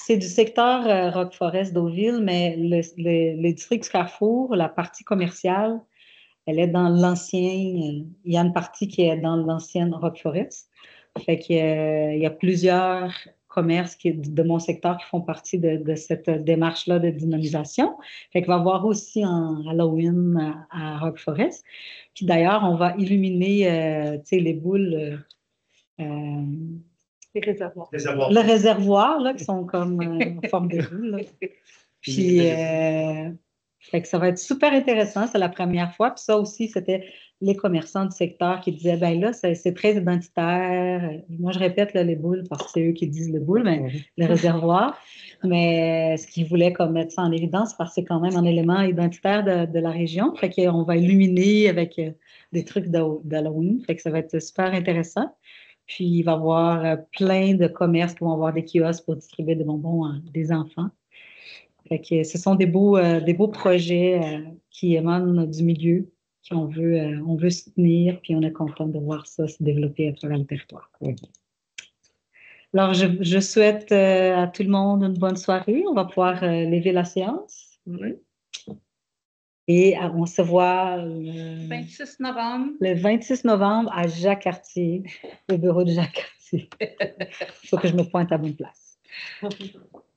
c'est du secteur Rock Forest Deauville, mais le district du Carrefour, la partie commerciale, elle est dans l'ancien, il y a une partie qui est dans l'ancienne Rock Forest. Fait qu'il y a plusieurs commerces de mon secteur qui font partie de cette démarche-là de dynamisation. Fait qu'il va y avoir aussi un Halloween à Rock Forest. Puis d'ailleurs, on va illuminer les boules. Les réservoirs. Le réservoir, là, qui sont comme en forme de boule. Là. Puis, fait que ça va être super intéressant. C'est la première fois. Puis ça aussi, c'était les commerçants du secteur qui disaient, ben là, c'est très identitaire. Moi, je répète là, les boules parce que c'est eux qui disent les boules, mais le réservoir. Mais ce qu'ils voulaient comme mettre ça en évidence parce que c'est quand même un élément identitaire de la région. Fait qu'on va illuminer avec des trucs d'Halloween. Fait que ça va être super intéressant. Puis, il va y avoir plein de commerces qui vont avoir des kiosques pour distribuer des bonbons à des enfants. Fait que ce sont des beaux projets qui émanent du milieu, qu'on veut soutenir, puis on est content de voir ça se développer à travers le territoire. Alors, je souhaite à tout le monde une bonne soirée. On va pouvoir lever la séance. Oui. Et on se voit le 26 novembre. Le 26 novembre à Jacques-Cartier, au bureau de Jacques-Cartier. Il faut que je me pointe à bonne place.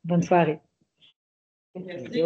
Bonne soirée. Merci.